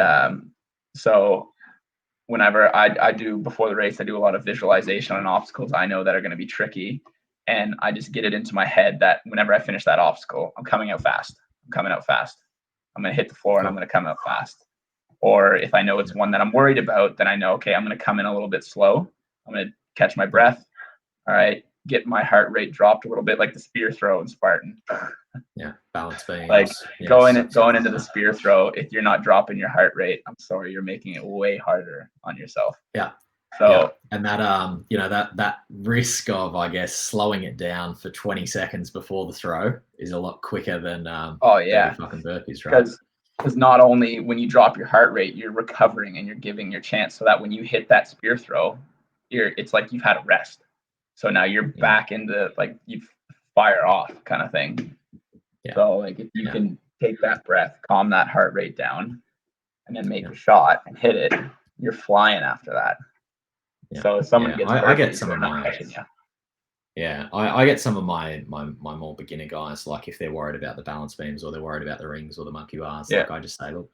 so whenever I do before the race, I do a lot of visualization on obstacles I know that are going to be tricky. And I just get it into my head that whenever I finish that obstacle, I'm coming out fast. I'm coming out fast. I'm going to hit the floor and I'm going to come out fast. Or if I know it's one that I'm worried about, then I know, okay, I'm going to come in a little bit slow. I'm going to catch my breath. All right. Get my heart rate dropped a little bit, like the spear throw in Spartan. Balance being like going into the spear throw. If you're not dropping your heart rate, I'm sorry, you're making it way harder on yourself. Yeah. So and that that risk of, I guess, slowing it down for 20 seconds before the throw is a lot quicker than 30 fucking burpees, right? Because not only when you drop your heart rate, you're recovering and you're giving your chance so that when you hit that spear throw, it's like you've had a rest. So now you're back into like you fire off kind of thing. Yeah. So like if you can take that breath, calm that heart rate down, and then make a shot and hit it, you're flying after that. Yeah. So if someone gets I get some of my I get some of my more beginner guys, like if they're worried about the balance beams or they're worried about the rings or the monkey bars, like I just say, look,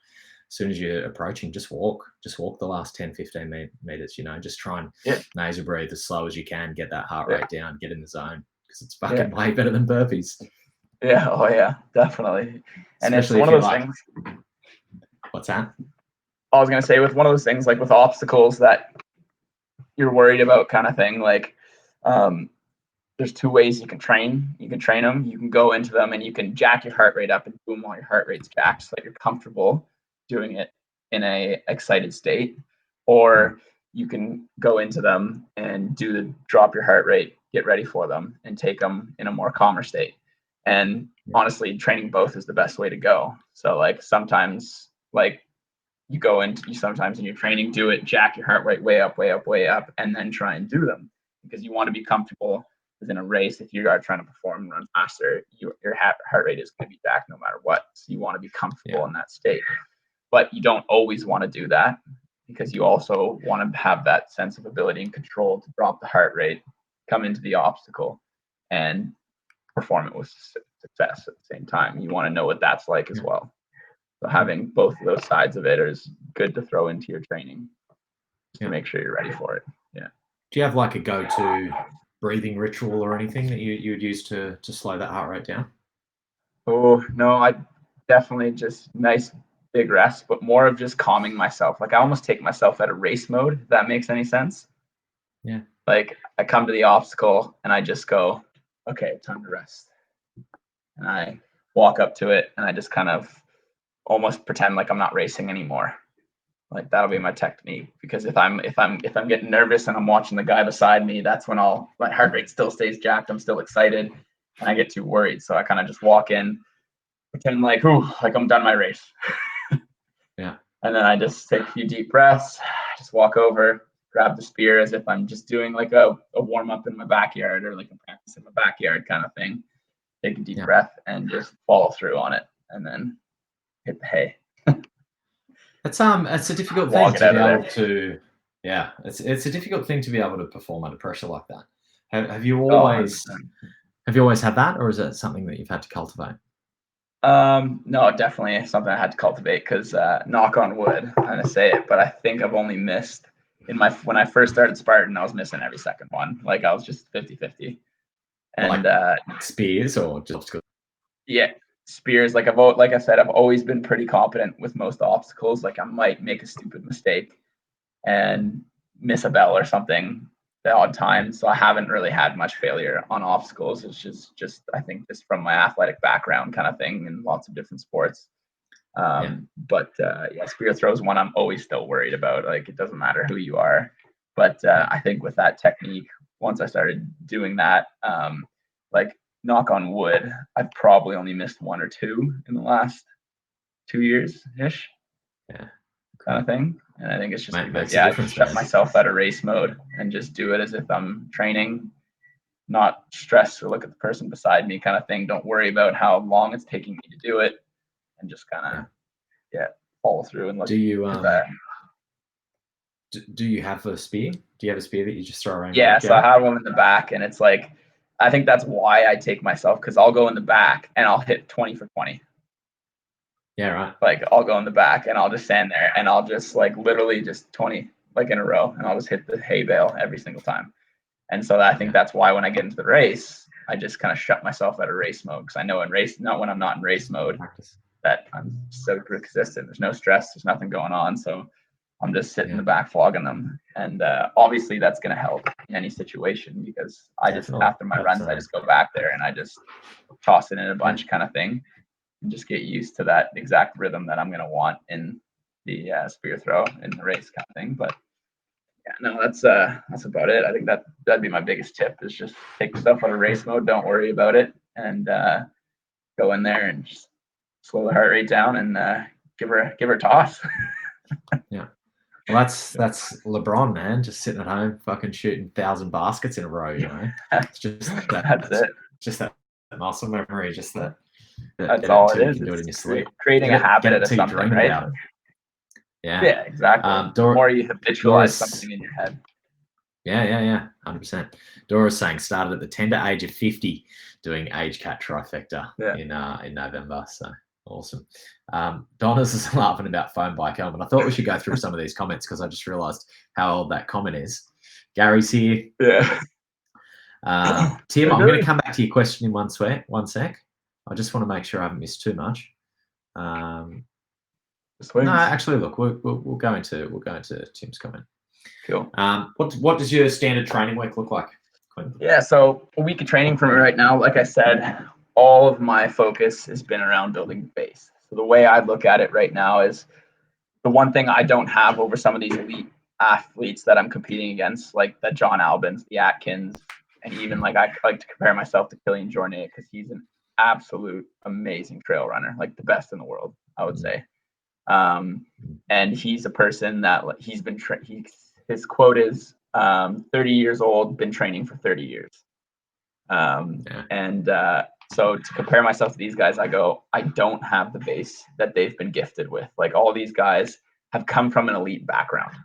as soon as you're approaching, just walk the last 10, 15 meters, just try and nasal breathe as slow as you can, get that heart rate down, get in the zone, because it's fucking way better than burpees. Yeah. Oh yeah, definitely. And especially it's one of those things. What's that? I was going to say, with one of those things, like with obstacles that you're worried about kind of thing, like, there's two ways you can train. You can train them. You can go into them and you can jack your heart rate up and do them while your heart rate's jacked so that you're comfortable doing it in a excited state. Or you can go into them and drop your heart rate, get ready for them, and take them in a more calmer state. And honestly, training both is the best way to go. So like sometimes like you go into sometimes in your training, do it, jack your heart rate way up, and then try and do them because you want to be comfortable. In a race, if you are trying to perform and run faster, your heart rate is going to be back no matter what. So you want to be comfortable in that state. But you don't always want to do that because you also want to have that sense of ability and control to drop the heart rate, come into the obstacle, and perform it with success at the same time. You want to know what that's like as well. So having both of those sides of it is good to throw into your training to make sure you're ready for it. Yeah. Do you have like a go-to breathing ritual or anything that you would use to slow that heart rate down? Oh, no, I definitely just nice big rest, but more of just calming myself. Like I almost take myself out of race mode, if that makes any sense. Yeah. Like I come to the obstacle and I just go, okay, time to rest. And I walk up to it and I just kind of almost pretend like I'm not racing anymore. Like that'll be my technique, because if I'm getting nervous and I'm watching the guy beside me, that's when my heart rate still stays jacked. I'm still excited and I get too worried. So I kind of just walk in, pretend like I'm done my race. Yeah. And then I just take a few deep breaths, just walk over, grab the spear as if I'm just doing like a warm up in my backyard or like a practice in my backyard kind of thing. Take a deep breath and just follow through on it and then hit the hay. It's a difficult thing to be able to, it's a difficult thing to be able to perform under pressure like that. Have you always had that, or is it something that you've had to cultivate? No, definitely something I had to cultivate because knock on wood, I'm gonna say it, but I think I've only missed when I first started Spartan, I was missing every second one. Like I was just 50-50. And like spears or just spears. Like I said, I've always been pretty competent with most obstacles. Like I might make a stupid mistake and miss a bell or something the odd time. So I haven't really had much failure on obstacles. It's just I think just from my athletic background kind of thing in lots of different sports. But spear throw is one I'm always still worried about. Like it doesn't matter who you are. But I think with that technique, once I started doing that, like knock on wood, I've probably only missed one or two in the last 2 years ish. Yeah. Kind of thing. And I think it's just because I just shut myself out of race mode and just do it as if I'm training, not stress or look at the person beside me kind of thing. Don't worry about how long it's taking me to do it, and just kind of follow through and look at that. Do you have a spear? Do you have a spear that you just throw around? Yeah, so I have one in the back, and it's like I think that's why I take myself, because I'll go in the back and I'll hit 20 for 20. Yeah, right. Like I'll go in the back and I'll just stand there and I'll just like literally just 20 like in a row, and I'll just hit the hay bale every single time. And so I think that's why when I get into the race, I just kind of shut myself out of race mode, because I know when I'm not in race mode, that I'm so consistent. There's no stress. There's nothing going on. So I'm just sitting in the back flogging them. And obviously that's going to help in any situation, because I just, after my runs, I just go back there and I just toss it in a bunch kind of thing, and just get used to that exact rhythm that I'm going to want in the spear throw in the race kind of thing. But Yeah, no, that's about it. I think that'd be my biggest tip is just take yourself out of race mode. Don't worry about it, and go in there and just slow the heart rate down and give her a toss. Yeah. Well, that's LeBron, man, just sitting at home, fucking shooting 1,000 baskets in a row. You know, it's just That's it. Just that muscle memory, just that That's get it all until it you is. can do it in your sleep. Creating a habit Get it out of until you something, dream right? about it. Yeah. Yeah, exactly. The more you habitualize something in your head. Yeah. 100%. Dora's saying started at the tender age of 50 doing age cat trifecta in November. So awesome. Donna's is laughing about foam bike helmet. I thought we should go through some of these comments because I just realized how old that comment is. Gary's here. Yeah. Tim, I'm going to come back to your question in one sec. I just want to make sure I haven't missed too much. No, actually, look, we'll go into Tim's comment. Cool. What does your standard training week look like, Quinton? Yeah, so a week of training for me right now, like I said, all of my focus has been around building base. So the way I look at it right now is the one thing I don't have over some of these elite athletes that I'm competing against, like the John Albans, the Atkins, and even like I like to compare myself to Kilian Jornet because he's an absolute amazing trail runner, like the best in the world, I would say. And he's a person that he's been his quote is 30 years old, been training for 30 years. And so to compare myself to these guys, I go, I don't have the base that they've been gifted with. Like all these guys have come from an elite background.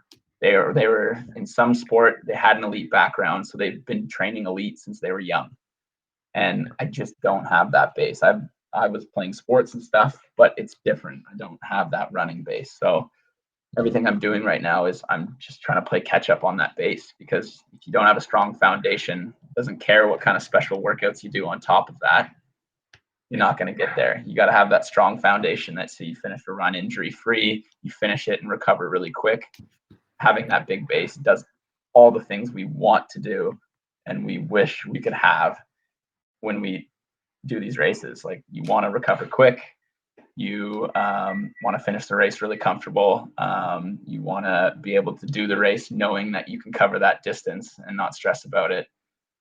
They were in some sport, they had an elite background, so they've been training elite since they were young. And I just don't have that base. I was playing sports and stuff, but it's different. I don't have that running base. So everything I'm doing right now is I'm just trying to play catch up on that base, because if you don't have a strong foundation, it doesn't care what kind of special workouts you do on top of that, you're not going to get there. You got to have that strong foundation that so you finish a run injury free, you finish it and recover really quick. Having that big base does all the things we want to do and we wish we could have when we do these races. Like you want to recover quick, you want to finish the race really comfortable, you want to be able to do the race knowing that you can cover that distance and not stress about it.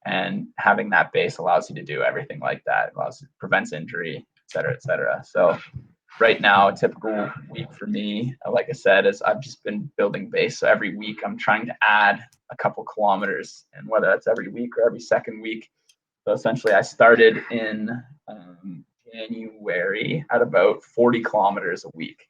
And having that base allows you to do everything like that. Prevents injury, et cetera, et cetera. So right now, a typical week for me, like I said, is I've just been building base. So every week I'm trying to add a couple kilometers, and whether that's every week or every second week. So essentially I started in January at about 40 kilometers a week.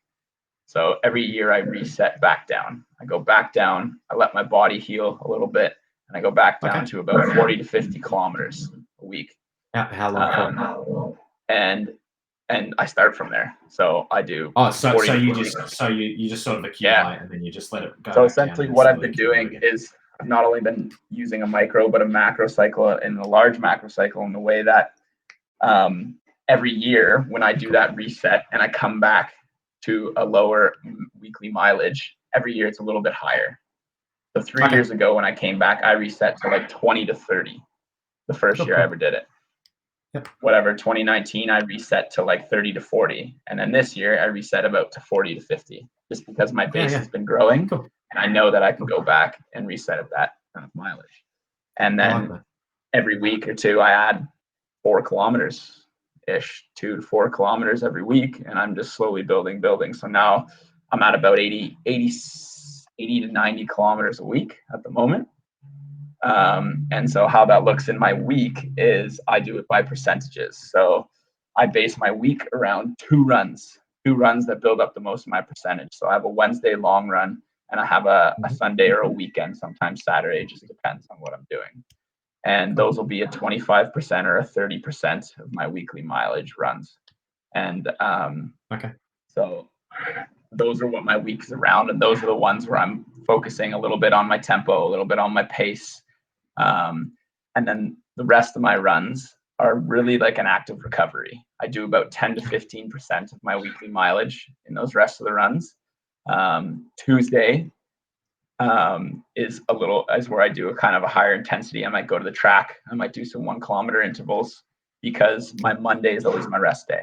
So every year I reset back down. I go back down, I let my body heal a little bit, and I go back down to about 40 to 50 kilometers a week. How long? And I start from there. So I do. So you just sort of accumulate and then you just let it go. So essentially what I've been doing is I've not only been using a micro, but a macro cycle and a large macro cycle in the way that every year when I do that reset and I come back to a lower weekly mileage, every year it's a little bit higher. So 3 years ago when I came back, I reset to like 20 to 30 the first year I ever did it. Whatever, 2019, I reset to like 30 to 40. And then this year I reset about to 40 to 50, just because my base has been growing. And I know that I can go back and reset at that kind of mileage. And then every week or two, I add 4 kilometers-ish, 2 to 4 kilometers every week. And I'm just slowly building. So now I'm at about 80 to 90 kilometers a week at the moment. And so how that looks in my week is I do it by percentages. So I base my week around two runs that build up the most of my percentage. So I have a Wednesday long run and I have a Sunday or a weekend, sometimes Saturday, just depends on what I'm doing. And those will be a 25% or a 30% of my weekly mileage runs. And so those are what my week is around. And those are the ones where I'm focusing a little bit on my tempo, a little bit on my pace. And then the rest of my runs are really like an active recovery. I do about 10 to 15% of my weekly mileage in those rest of the runs. Tuesday is where I do a kind of a higher intensity. I might go to the track. I might do some 1 kilometer intervals, because my Monday is always my rest day.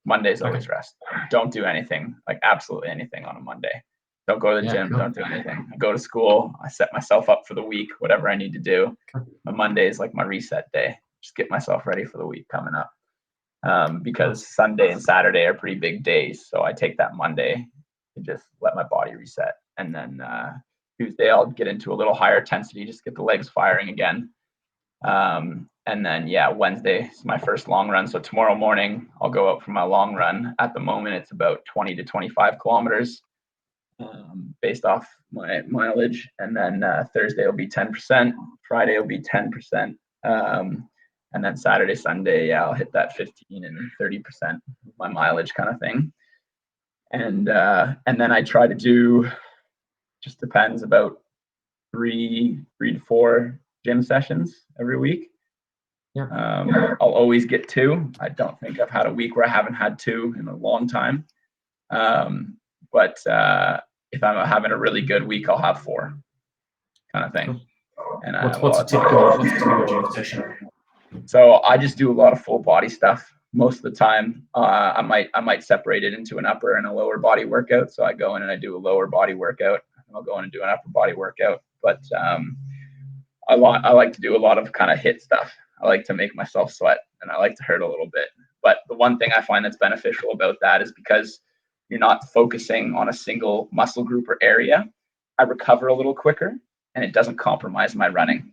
Monday's always rest. Don't do anything, like absolutely anything on a Monday. Don't go to the gym. Cool. Don't do anything. I go to school. I set myself up for the week, whatever I need to do. My Monday is like my reset day. Just get myself ready for the week coming up. Because Sunday and Saturday are pretty big days. So I take that Monday to just let my body reset. And then Tuesday, I'll get into a little higher intensity, just get the legs firing again. And then, Wednesday is my first long run. So tomorrow morning, I'll go out for my long run. At the moment, it's about 20 to 25 kilometers based off my mileage. And then Thursday will be 10%. Friday will be 10%. And then Saturday, Sunday, I'll hit that 15 and 30% of my mileage kind of thing. And then I try to do, just depends, about three to four gym sessions every week. Yeah. I'll always get 2. I don't think I've had a week where I haven't had 2 in a long time. But if I'm having a really good week, I'll have 4 kind of thing. Cool. And what's a typical gym session? So I just do a lot of full body stuff most of the time. I might separate it into an upper and a lower body workout. So I go in and I do a lower body workout, and I'll go in and do an upper body workout. But I like to do a lot of kind of HIIT stuff. I like to make myself sweat, and I like to hurt a little bit. But the one thing I find that's beneficial about that is because you're not focusing on a single muscle group or area, I recover a little quicker, and it doesn't compromise my running.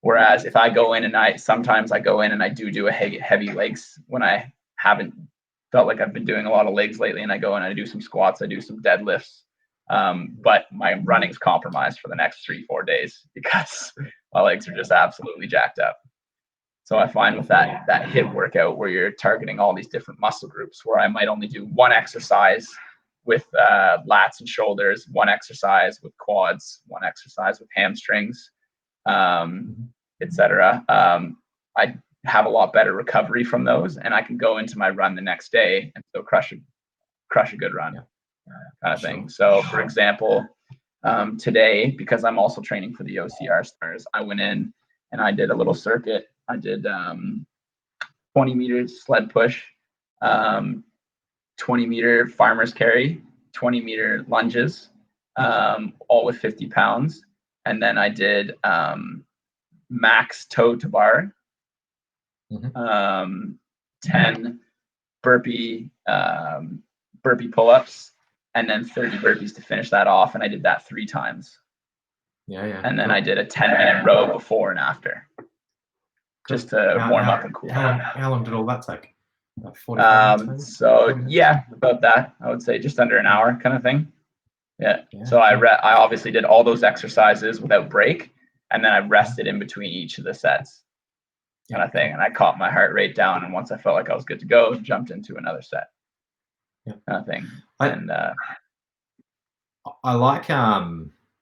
Whereas if I go in and sometimes I go in and I do a heavy legs when I haven't felt like I've been doing a lot of legs lately, and I go in and I do some squats, I do some deadlifts. But my running's compromised for the next 3-4 days because my legs are just absolutely jacked up. So I find with that HIIT workout where you're targeting all these different muscle groups, where I might only do one exercise with lats and shoulders, one exercise with quads, one exercise with hamstrings, etc. I have a lot better recovery from those, and I can go into my run the next day and still crush a good run. Kind of thing. So for example, today, because I'm also training for the OCR Stars, I went in and I did a little circuit. I did 20 meters sled push, 20 meter farmer's carry, 20 meter lunges, all with 50 pounds. And then I did max toe to bar, 10 burpee pull-ups, and then 30 burpees to finish that off. And I did that 3 times. And then I did a 10-minute row before and after, just to warm up and cool down. How long did all that take? About 45 minutes? So about that. I would say just under an hour kind of thing. So I obviously did all those exercises without break, and then I rested in between each of the sets kind of thing. And I caught my heart rate down, and once I felt like I was good to go, jumped into another set kind of thing. I like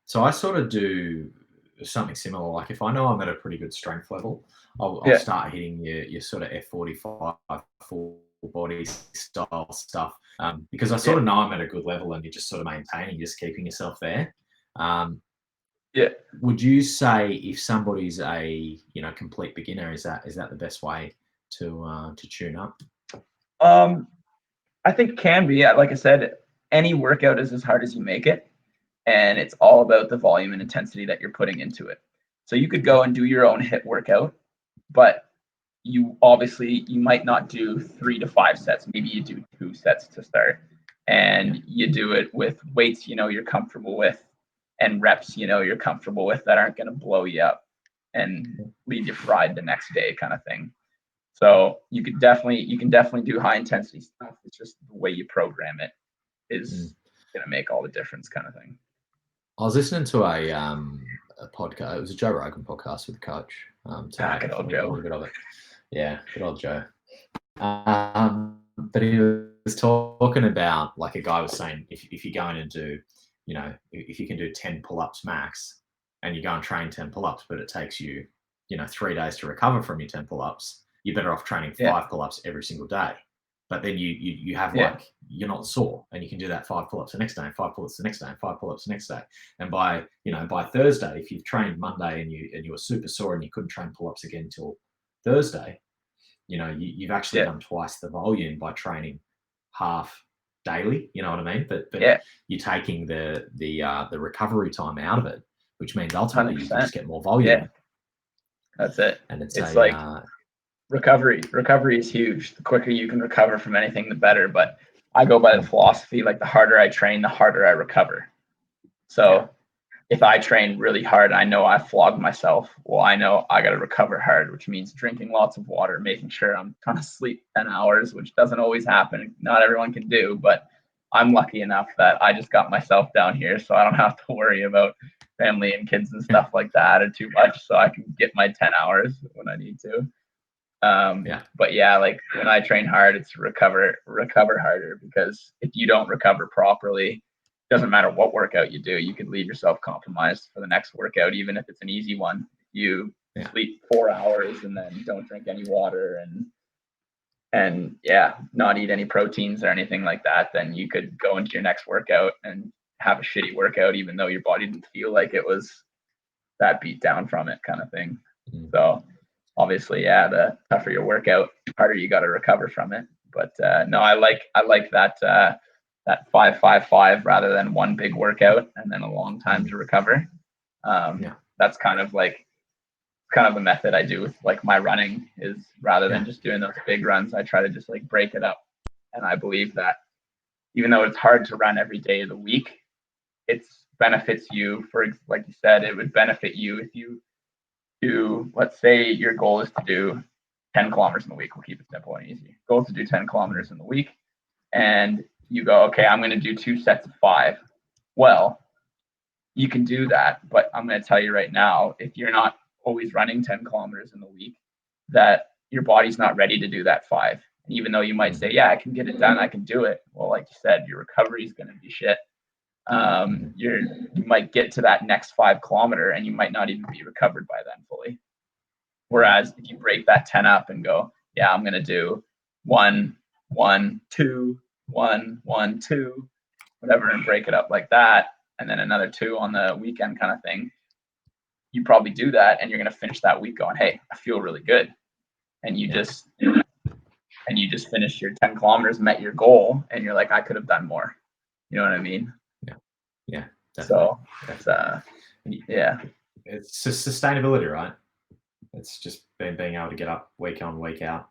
so I sort of do something similar. Like if I know I'm at a pretty good strength level, I'll start hitting your sort of F45 full body style stuff, because I sort of know I'm at a good level, and you're just sort of maintaining, just keeping yourself there. Would you say if somebody's a complete beginner, is that the best way to tune up? I think it can be. Like I said, any workout is as hard as you make it, and it's all about the volume and intensity that you're putting into it. So you could go and do your own HIIT workout, but you might not do 3 to 5 sets. Maybe you do 2 sets to start, and you do it with weights you're comfortable with, and reps you're comfortable with, that aren't going to blow you up and leave you fried the next day kind of thing. So you can definitely do high intensity stuff. It's just the way you program it is going to make all the difference kind of thing. I was listening to a podcast. It was a Joe Rogan podcast with the coach. Good old Joe. A little bit of it. Yeah, good old Joe. But he was talking about, like, a guy was saying, if you go in and do, if you can do 10 pull-ups max, and you go and train 10 pull-ups, but it takes you, 3 days to recover from your 10 pull-ups, you're better off training 5 pull-ups every single day. But then you have you're not sore, and you can do that 5 pull-ups the next day, and 5 pull-ups the next day, and 5 pull-ups the next day. And by Thursday, if you've trained Monday and you were super sore and you couldn't train pull-ups again until Thursday, you've actually done twice the volume by training half daily. You know what I mean? But Yeah, you're taking the recovery time out of it, which means ultimately you can 100%. just get more volume. Yeah, that's it. And it's like recovery is huge. The quicker you can recover from anything, the better. But I go by the philosophy, like the harder I train, the harder I recover. So if I train really hard, I know I flogged myself. Well, I know I got to recover hard, which means drinking lots of water, making sure I'm trying to sleep 10 hours, which doesn't always happen. Not everyone can do, but I'm lucky enough that I just got myself down here, so I don't have to worry about family and kids and stuff like that or too much, so I can get my 10 hours when I need to. But yeah, like when I train hard, it's recover harder, because if you don't recover properly, doesn't matter what workout you do, you could leave yourself compromised for the next workout, even if it's an easy one. You sleep 4 hours and then don't drink any water and not eat any proteins or anything like that, then you could go into your next workout and have a shitty workout, even though your body didn't feel like it was that beat down from it, kind of thing. So obviously, the tougher your workout, harder you got to recover from it. But no, I like that 5-5-5 rather than one big workout and then a long time to recover. That's kind of the method I do with like my running, is rather than just doing those big runs, I try to just like break it up. And I believe that even though it's hard to run every day of the week, it benefits you. For like you said, it would benefit you if you do, let's say your goal is to do 10 kilometers in the week. We'll keep it simple and easy. Goal is to do 10 kilometers in the week. And you go, okay, I'm going to do 2 sets of 5. Well, you can do that. But I'm going to tell you right now, if you're not always running 10 kilometers in the week, that your body's not ready to do that 5. And even though you might say, yeah, I can get it done, I can do it. Well, like you said, your recovery is going to be shit. You might get to that next 5 kilometer and you might not even be recovered by then fully. Whereas if you break that 10 up and go, yeah, I'm going to do 1, 1, 2, 1, 1, 2, whatever, and break it up like that, and then another 2 on the weekend kind of thing, you probably do that and you're going to finish that week going, hey, I feel really good. And you just finished your 10 kilometers, met your goal, and you're like, I could have done more. You know what I mean? Yeah. Definitely. So it's just sustainability, right? It's just being able to get up week on, week out.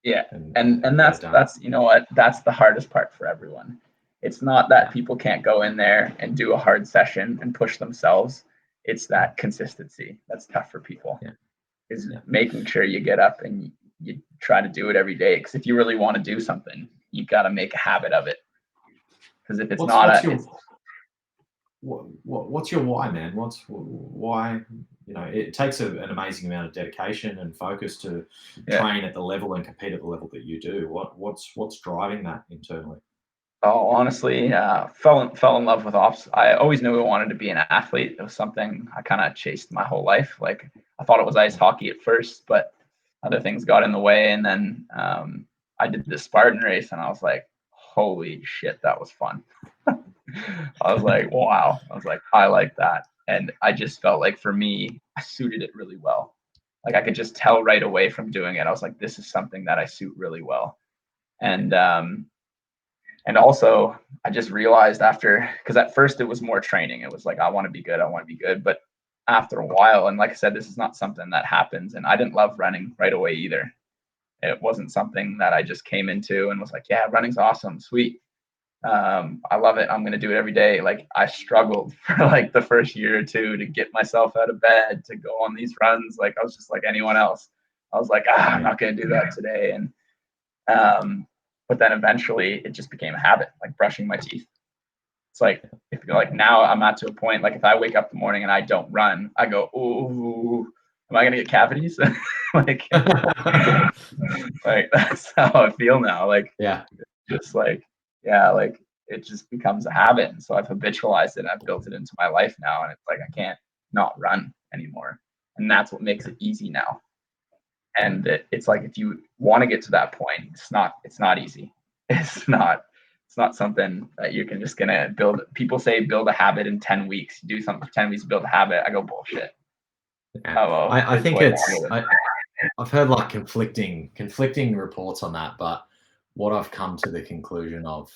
Yeah. And that's you know what, that's the hardest part for everyone. It's not that people can't go in there and do a hard session and push themselves. It's that consistency that's tough for people. Is making sure you get up and you try to do it every day. Because if you really want to do something, you got to make a habit of it. Because if it's what's your why, man? Why? You know, it takes an amazing amount of dedication and focus to train at the level and compete at the level that you do. What's driving that internally? Oh, honestly, fell in love with ops. I always knew I wanted to be an athlete. It was something I kind of chased my whole life. Like I thought it was ice hockey at first, but other things got in the way. And then I did the Spartan race, and I was like, holy shit, that was fun. I was like, wow. I was like, I like that. And I just felt like for me, I suited it really well. Like I could just tell right away from doing it. I was like, this is something that I suit really well. And also I just realized after, because at first it was more training. It was like, I want to be good. But after a while, and like I said, this is not something that happens. And I didn't love running right away either. It wasn't something that I just came into and was like, yeah, running's awesome. Sweet. I love it. I'm going to do it every day. Like I struggled for like the first year or 2 to get myself out of bed, to go on these runs. Like I was just like anyone else. I was like, I'm not going to do that today. And, but then eventually it just became a habit, like brushing my teeth. It's like, if you're like, now I'm not to a point, like if I wake up in the morning and I don't run, I go, ooh, am I going to get cavities? like that's how I feel now. Like, just like, like it just becomes a habit. And so I've habitualized it. I've built it into my life now. And it's like, I can't not run anymore. And that's what makes it easy now. And it's like, if you want to get to that point, it's not easy. It's not something that you can just gonna build. People say build a habit in 10 weeks. Do something for 10 weeks, build a habit. I go, bullshit. I think I've heard like conflicting reports on that, but what I've come to the conclusion of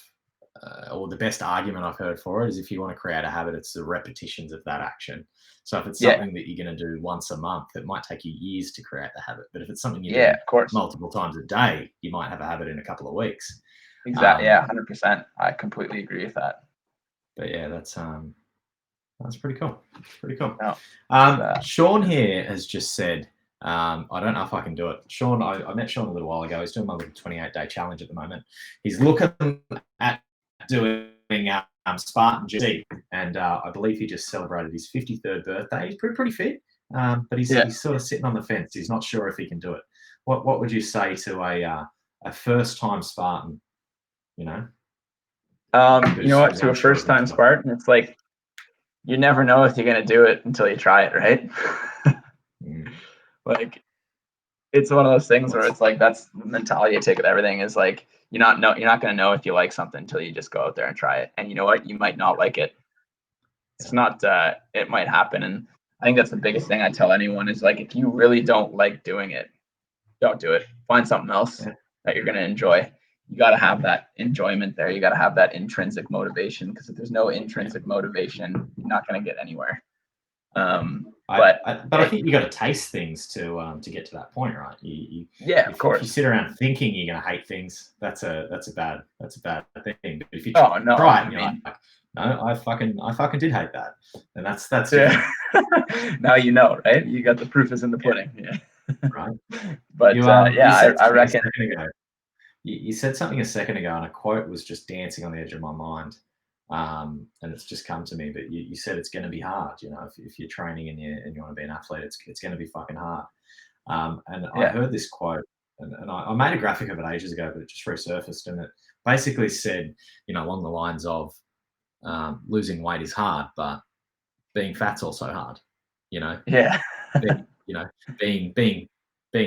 or the best argument I've heard for it is if you want to create a habit, it's the repetitions of that action. So if it's Yeah. something that you're going to do once a month, it might take you years to create the habit. But if it's something you're Yeah, doing of course. multiple times a day, you might have a habit in a couple of weeks. Exactly. Yeah, 100%. I completely agree with that. But yeah, that's pretty cool. Pretty cool. No, Sean here has just said, I don't know if I can do it. Sean, I met Sean a little while ago. He's doing my little 28-day challenge at the moment. He's looking at doing Spartan GC, and I believe he just celebrated his 53rd birthday. He's pretty fit, but he's sort of sitting on the fence. He's not sure if he can do it. What would you say to a first-time Spartan? You know what? To a first-time Spartan, it's like you never know if you're gonna do it until you try it, right? Like, it's one of those things where it's like that's the mentality I take with everything is like you're not gonna know if you like something until you just go out there and try it. And you know what? You might not like it. It's not. It might happen, and I think that's the biggest thing I tell anyone is like if you really don't like doing it, don't do it. Find something else that you're gonna enjoy. You got to have that enjoyment there. You got to have that intrinsic motivation because if there's no intrinsic motivation, you're not going to get anywhere. But I think you got to taste things to get to that point, right? Of course. If you sit around thinking you're going to hate things, that's a bad thing. But if you try it, you're like, no, I fucking did hate that, and that's now you know, right? You got the proof is in the pudding. Yeah. Right. But I reckon. You said something a second ago, and a quote was just dancing on the edge of my mind, and it's just come to me. But you said it's going to be hard. You know, if you're training and you want to be an athlete, it's going to be fucking hard. I heard this quote, and I made a graphic of it ages ago, but it just resurfaced, and it basically said, along the lines of losing weight is hard, but being fat's also hard. Yeah. Being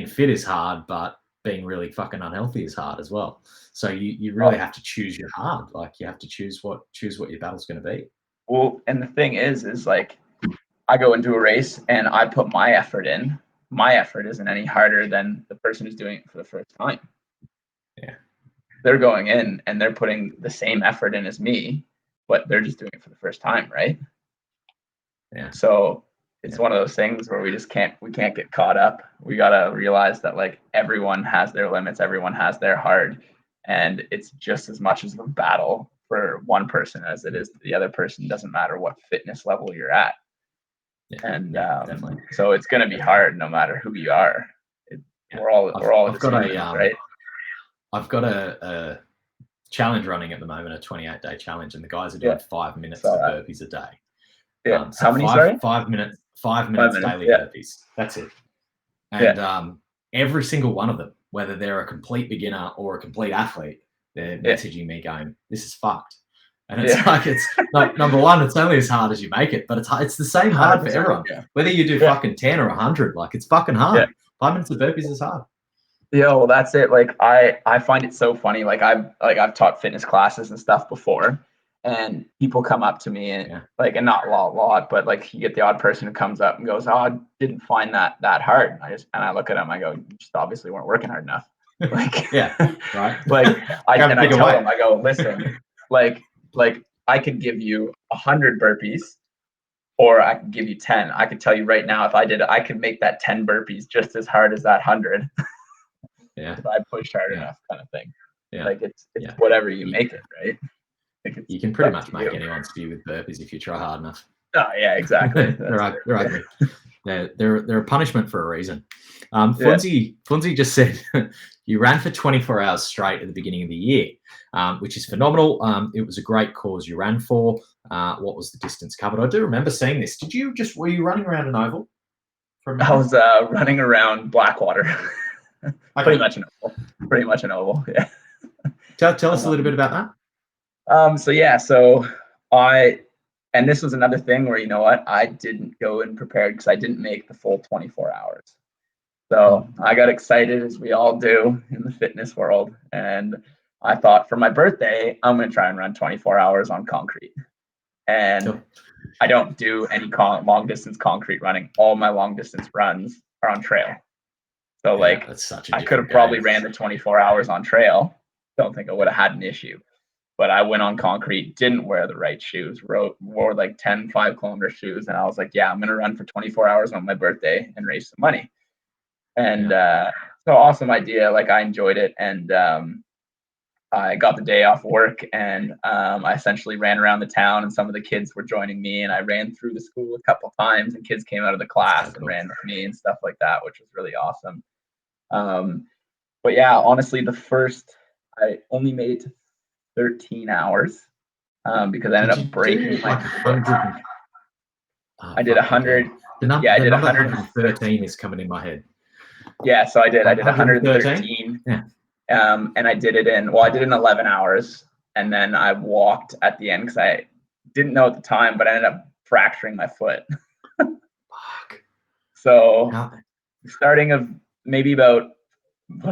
fit is hard, but being really fucking unhealthy is hard as well. So you really have to choose your hard. Like you have to choose what your battle's going to be. Well, and the thing is like I go into a race and I put my effort in. My effort isn't any harder than the person who's doing it for the first time. Yeah. They're going in and they're putting the same effort in as me, but they're just doing it for the first time, right? Yeah. So it's one of those things where we can't get caught up. We got to realize that like everyone has their limits, everyone has their hard, and it's just as much as a battle for one person as it is to the other person. Doesn't matter what fitness level you're at. And definitely. So it's going to be hard no matter who you are. We're all I've got right? I've got a challenge running at the moment, a 28-day challenge, and the guys are doing 5 minutes of burpees a day. Yeah. So how many? Five minutes daily burpees. That's it. And every single one of them, whether they're a complete beginner or a complete athlete, they're messaging me going, "This is fucked." And it's like it's number one, it's only as hard as you make it, but it's the same hard for everyone. Yeah. Whether you do fucking 10 or 100, like it's fucking hard. 5 minutes of burpees is hard. Yeah, well, that's it. Like I find it so funny. Like I've taught fitness classes and stuff before, and people come up to me and and not a lot, but like you get the odd person who comes up and goes, "Oh, I didn't find that hard." And I look at them, I go, "You just obviously weren't working hard enough." Like right. Like I tell them, I go, "Listen, like I could give you 100 burpees, or I could give you 10. I could tell you right now, if I did it, I could make that 10 burpees just as hard as that 100." If I pushed hard enough, kind of thing. Like it's whatever you make it, right? You can pretty much make anyone spew with burpees if you try hard enough. Oh yeah, exactly. They're a punishment for a reason. Funzi just said you ran for 24 hours straight at the beginning of the year, which is phenomenal. It was a great cause you ran for. What was the distance covered? I do remember seeing this. Were you running around an oval? I was running around Blackwater. Pretty much an oval. Yeah. Tell us a little bit about that. And this was another thing where, you know what, I didn't go in prepared because I didn't make the full 24 hours. So I got excited, as we all do in the fitness world. And I thought for my birthday, I'm going to try and run 24 hours on concrete. And I don't do any long distance concrete running. All my long distance runs are on trail. So I could have probably ran the 24 hours on trail. Don't think I would have had an issue. but I went on concrete, didn't wear the right shoes, wore like 10 5-kilometer shoes. And I was like, yeah, I'm going to run for 24 hours on my birthday and raise some money. And so awesome idea. Like I enjoyed it. And I got the day off work, and I essentially ran around the town, and some of the kids were joining me, and I ran through the school a couple times, and kids came out of the class and ran with me and stuff like that, which was really awesome. But yeah, honestly, I only made it to 13 hours because I ended up breaking my foot. I did 100. Yeah, I did 113 is coming in my head. Yeah, so I did 113. Yeah. And I did it in 11 hours. And then I walked at the end because I didn't know at the time, but I ended up fracturing my foot. Fuck. So starting of maybe about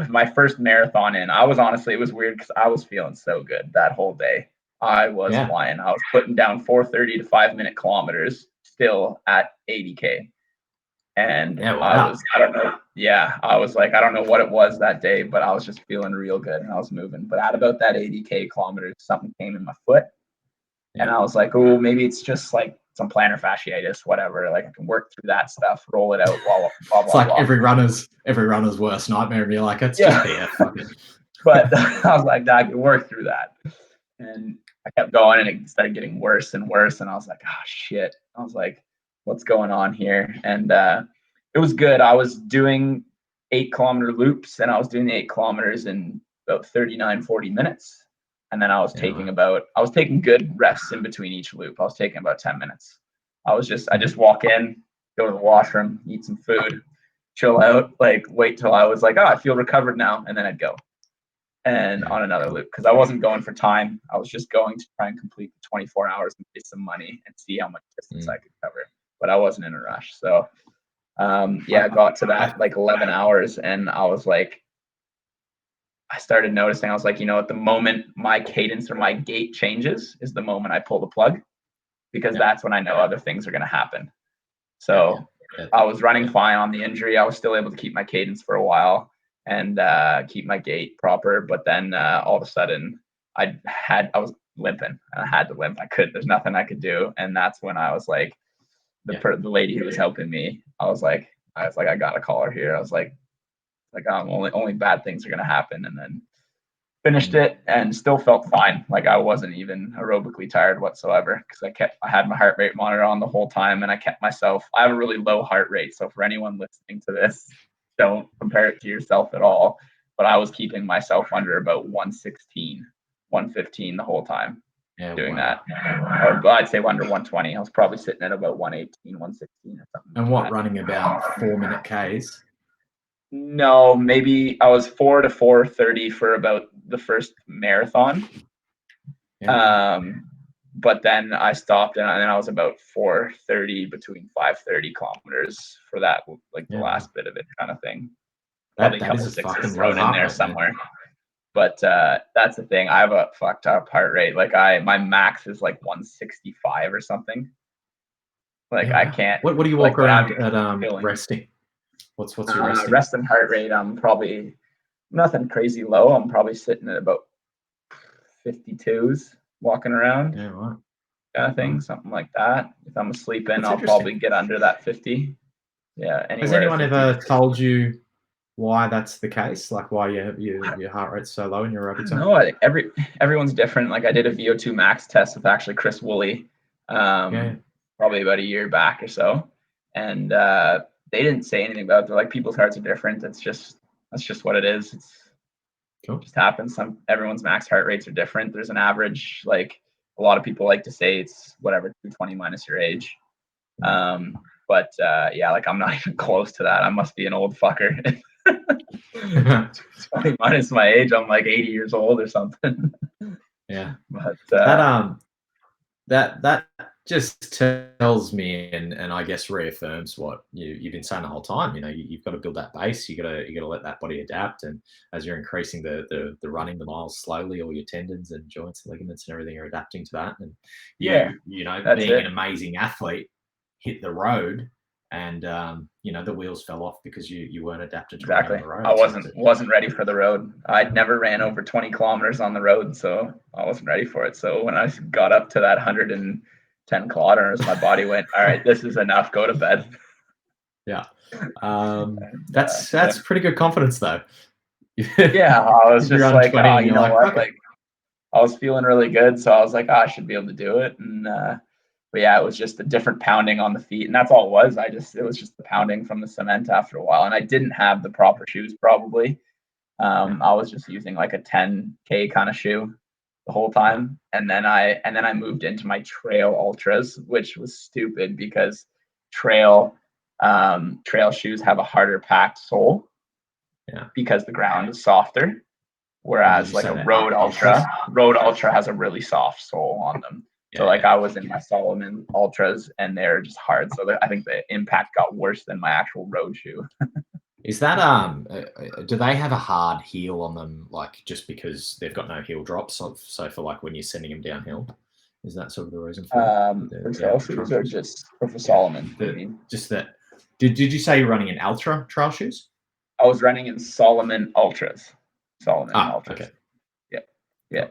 my first marathon in, it was weird because I was feeling so good that whole day. I was flying. I was putting down 4:30 to 5-minute kilometers still at 80K. And I don't know. Yeah, I was like, I don't know what it was that day, but I was just feeling real good and I was moving. But at about that 80K kilometers, something came in my foot. And I was like, oh, maybe it's just like some plantar fasciitis, whatever. Like I can work through that stuff, roll it out, blah, blah, it's like blah. every runner's worst nightmare. And you're like, it's just there. But I was like, I can work through that. And I kept going and it started getting worse and worse. And I was like, oh, shit. I was like, what's going on here? And it was good. I was doing 8-kilometer loops, and I was doing the 8 kilometers in about 39, 40 minutes. And then I was taking good rests in between each loop. I was taking about 10 minutes. I just walk in, go to the washroom, eat some food, chill out, like wait till I was like, oh, I feel recovered now. And then I'd go and on another loop because I wasn't going for time. I was just going to try and complete the 24 hours and get some money and see how much distance I could cover. But I wasn't in a rush. So I got to that like 11 hours and I was like, I started noticing, I was like, at the moment my cadence or my gait changes is the moment I pull the plug because that's when I know other things are going to happen. So I was running fine on the injury. I was still able to keep my cadence for a while and keep my gait proper. But then all of a sudden I was limping and I had to limp. There's nothing I could do. And that's when I was like, the lady who was helping me, I was like, I gotta call her here. I was like, only bad things are gonna happen, and then finished it and still felt fine. Like I wasn't even aerobically tired whatsoever because I had my heart rate monitor on the whole time, and I have a really low heart rate. So for anyone listening to this, don't compare it to yourself at all. But I was keeping myself under about 116, 115 the whole time. Doing that. Or I'd say under 120. I was probably sitting at about 118, 116 or something. And what, running about 4-minute Ks? No, maybe I was 4 to 4:30 for about the first marathon. But then I stopped and then I was about 4:30 between 5:30 kilometers for that, like the last bit of it kind of thing. Probably a couple sixes thrown in there somewhere. But that's the thing. I have a fucked up heart rate. Like my max is like 165 or something. Like I can't. What do you walk around at resting? What's your resting? Resting heart rate? I'm probably nothing crazy low. I'm probably sitting at about 52s walking around. Yeah, right. Kind of thing, something like that. If I'm sleeping, I'll probably get under that 50. Yeah. Has anyone ever told you why that's the case? Like why your heart rate's so low in your aerobic time? No, I think everyone's different. Like I did a VO2 max test with actually Chris Woolley, probably about a year back or so, and they didn't say anything about it. They're like, people's hearts are different. That's just what it is. It just happens. Everyone's max heart rates are different. There's an average. Like a lot of people like to say it's whatever 220 minus your age. But like I'm not even close to that. I must be an old fucker. 20 minus my age, I'm like 80 years old or something. Yeah. But that just tells me and I guess reaffirms what you've been saying the whole time. You've got to build that base. You got to let that body adapt, and as you're increasing the running the miles slowly, all your tendons and joints and ligaments and everything are adapting to that. And being an amazing athlete, hit the road and the wheels fell off because you weren't adapted to running Exactly. on the road. I wasn't ready for the road. I'd never ran over 20 kilometers on the road, so I wasn't ready for it. So when I got up to that 110 kilometers, my body went, all right, this is enough. Go to bed. Yeah. That's pretty good confidence though. Yeah, I was just like, oh, you know what? Like, I was feeling really good, so I was like, oh, I should be able to do it. And but yeah, it was just a different pounding on the feet, and that's all it was. It was just the pounding from the cement after a while, and I didn't have the proper shoes probably. I was just using like a 10K kind of shoe the whole time, and then I moved into my trail ultras, which was stupid because trail shoes have a harder packed sole, because the ground is softer. Whereas like a road ultra has a really soft sole on them. So like I was in my Solomon ultras and they're just hard. So I think the impact got worse than my actual road shoe. Is that do they have a hard heel on them, like just because they've got no heel drops? So for like when you're sending them downhill, is that sort of the reason for For trail shoes or just for Solomon? Just that. Did you say you're running in ultra trail shoes? I was running in Solomon ultras. Ultras. Okay. Yeah.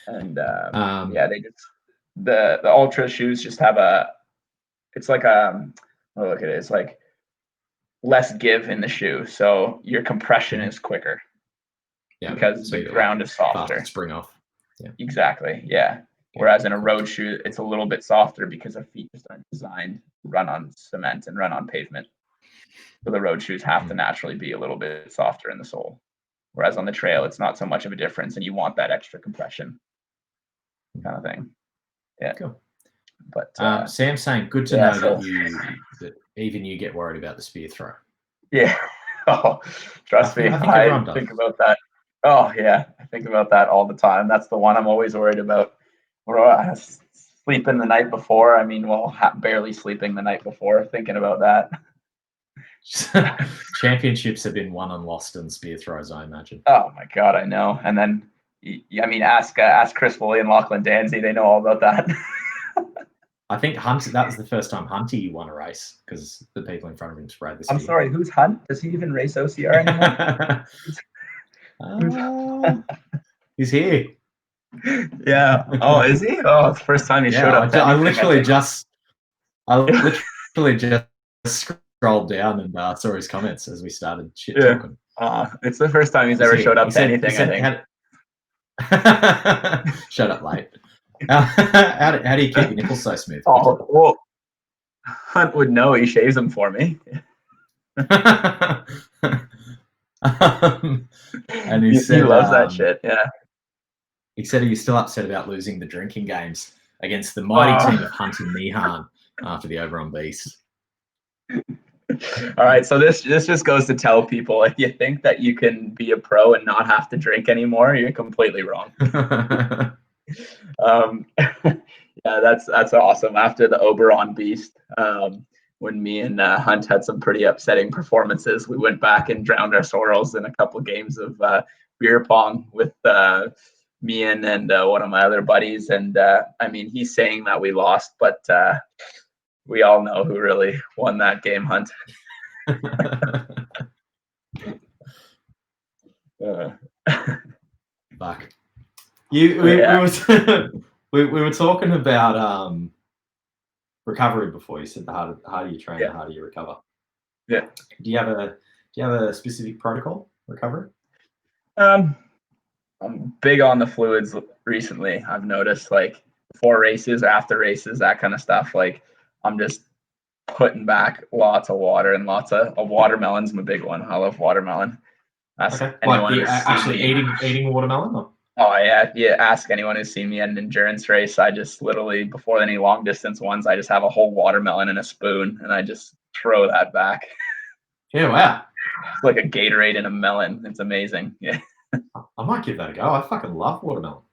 And they just the ultra shoes just have it's like look at it. It's like less give in the shoe, so your compression is quicker. Yeah, because the ground is softer. Spring off. Yeah. Exactly. Yeah. Whereas in a road shoe, it's a little bit softer because our feet just aren't designed to run on cement and run on pavement. So the road shoes have to naturally be a little bit softer in the sole. Whereas on the trail, it's not so much of a difference, and you want that extra compression kind of thing. Yeah. Cool. But Sam's saying, good to know that even you get worried about the spear throw. Yeah. Oh, trust me. I think about that. Oh yeah, I think about that all the time. That's the one I'm always worried about. Sleeping the night before. I mean, barely sleeping the night before, thinking about that. Championships have been won and lost in spear throws, I imagine. Oh my god, I know. And then, I mean, ask Chris Woolley and Lachlan Dansie. They know all about that. I think that was the first time Hunty won a race because the people in front of him sprayed the spear. I'm sorry, who's Hunt? Does he even race OCR anymore? He's here. Yeah. Oh, is he? Oh, it's the first time he showed up. I literally just scrolled down and saw his comments as we started talking. It's the first time he's ever showed up to anything, I think. Showed up late. How do you keep your nipples so smooth? Oh, well, Hunt would know. He shaves them for me. And he said, he loves that shit. Yeah. He said he was still upset about losing the drinking games against the mighty team of Hunt and Meehan after the Oberon Beast. All right, so this just goes to tell people, if you think that you can be a pro and not have to drink anymore, you're completely wrong. Yeah, that's awesome. After the Oberon Beast, when me and Hunt had some pretty upsetting performances, we went back and drowned our sorrows in a couple games of beer pong with me and one of my other buddies. And I mean, he's saying that we lost, but we all know who really won that game, Hunt. Fuck. We were talking about recovery before. You said the harder you train, the harder you recover. Yeah. Do you have a specific protocol recovery? I'm big on the fluids recently. I've noticed, like, before races, after races, that kind of stuff. Like, I'm just putting back lots of water, and lots of watermelon's my big one. I love watermelon. Okay. Like actually eating watermelon? Or? Oh yeah. Ask anyone who's seen me at an endurance race. I just literally, before any long distance ones, I just have a whole watermelon in a spoon and I just throw that back. Yeah, wow. It's like a Gatorade in a melon. It's amazing. Yeah. I might give that a go. I fucking love watermelon.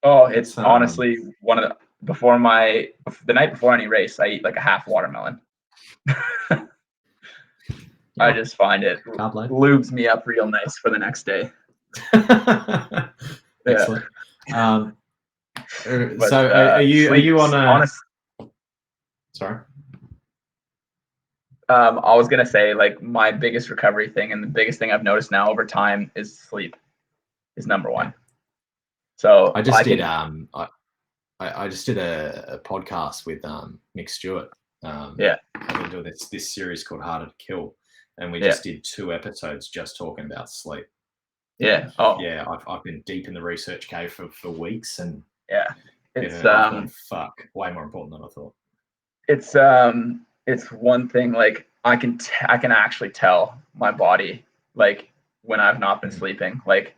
Oh, it's honestly one of the night before any race, I eat like a half watermelon. I just find it lubes me up real nice for the next day. Excellent. So are you on a? Sorry. I was gonna say, like, my biggest recovery thing and the biggest thing I've noticed now over time is sleep is number one. Yeah. So I just did I just did a podcast with Nick Stewart. Yeah. I've been doing this series called Harder to Kill, and we Yeah. just did 2 episodes just talking about sleep. Yeah. Oh, Yeah, I've been deep in the research cave for weeks, and yeah. It's I've gone, fuck, way more important than I thought. it's one thing, like, I can actually tell my body, like, when I've not been sleeping. Like,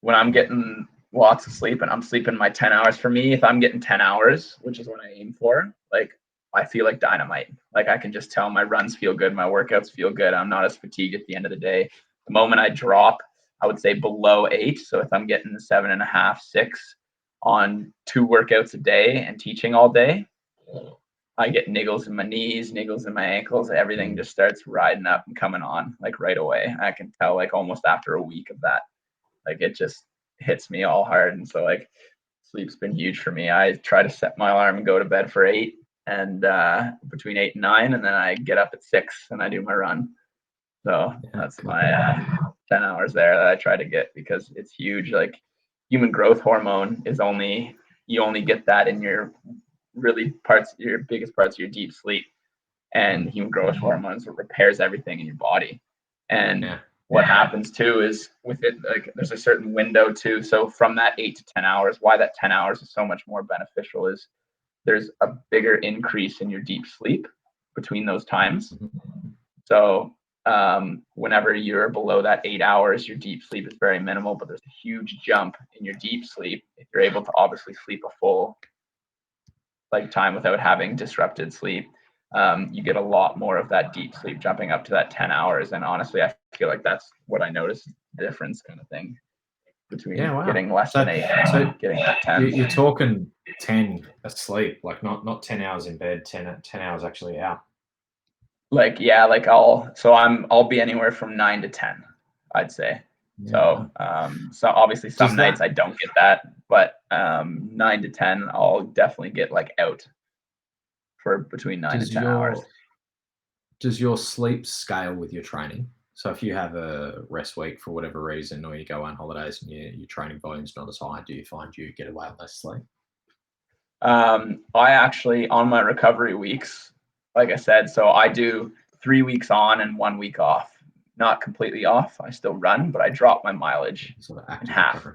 when I'm getting lots of sleep and I'm sleeping my 10 hours, for me, if I'm getting 10 hours, which is what I aim for, like, I feel like dynamite. Like, I can just tell my runs feel good, my workouts feel good. I'm not as fatigued at the end of the day. The moment I drop, I would say below 8. So if I'm getting 7.5, 6 on 2 workouts a day and teaching all day, I get niggles in my knees, niggles in my ankles. Everything just starts riding up and coming on, like, right away. I can tell, like, almost after a week of that, like, it just hits me all hard. And so, like, sleep's been huge for me. I try to set my alarm and go to bed for 8, and between 8 and 9, and then I get up at 6 and I do my run. So that's my 10 hours there that I try to get, because it's huge. Like, human growth hormone is you only get that in your your biggest parts of your deep sleep. And human growth hormones repairs everything in your body. And what happens too is, with it, like, there's a certain window too. So from that 8 to 10 hours, why that 10 hours is so much more beneficial is there's a bigger increase in your deep sleep between those times. So whenever you're below that 8 hours, your deep sleep is very minimal, but there's a huge jump in your deep sleep if you're able to obviously sleep a full, like, time without having disrupted sleep. You get a lot more of that deep sleep jumping up to that 10 hours. And honestly, I feel like that's what I noticed the difference, kind of thing, between getting less than 8 and getting 10. You're talking 10 asleep, like not 10 hours in bed, 10 hours actually out. Like, yeah, like, I'll be anywhere from 9 to 10, I'd say. So obviously some nights I don't get that, but 9 to 10, I'll definitely get, like, out for between 9 to 10 hours. Does your sleep scale with your training? So if you have a rest week for whatever reason, or you go on holidays and your training volume's not as high, do you find you get away with less sleep? I actually, on my recovery weeks, like I said, so I do 3 weeks on and 1 week off. Not completely off. I still run, but I drop my mileage in half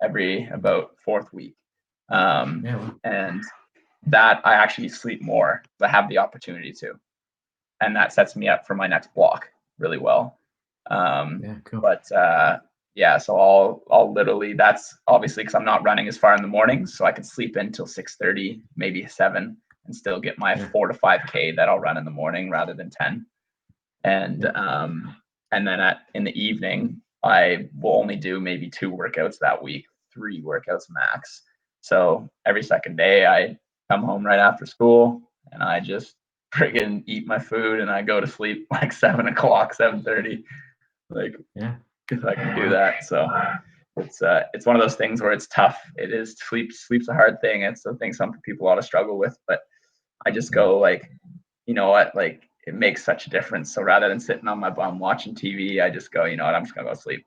every about 4th week. And that I actually sleep more. I have the opportunity to, and that sets me up for my next block really well. Cool. But so I'll literally, that's obviously because I'm not running as far in the mornings, so I can sleep until 6:30, maybe 7, and still get my 4 to 5K that I'll run in the morning rather than 10. And then in the evening, I will only do maybe 2 workouts that week, 3 workouts max. So every second day, I come home right after school and I just friggin' eat my food and I go to sleep like 7 o'clock, 7:30. Like, if I can do that. So it's one of those things where it's tough. It is, sleep's a hard thing. It's a thing some people ought to struggle with, but I just go, like, you know what, like, it makes such a difference. So rather than sitting on my bum watching TV, I just go, you know what, I'm just gonna go sleep.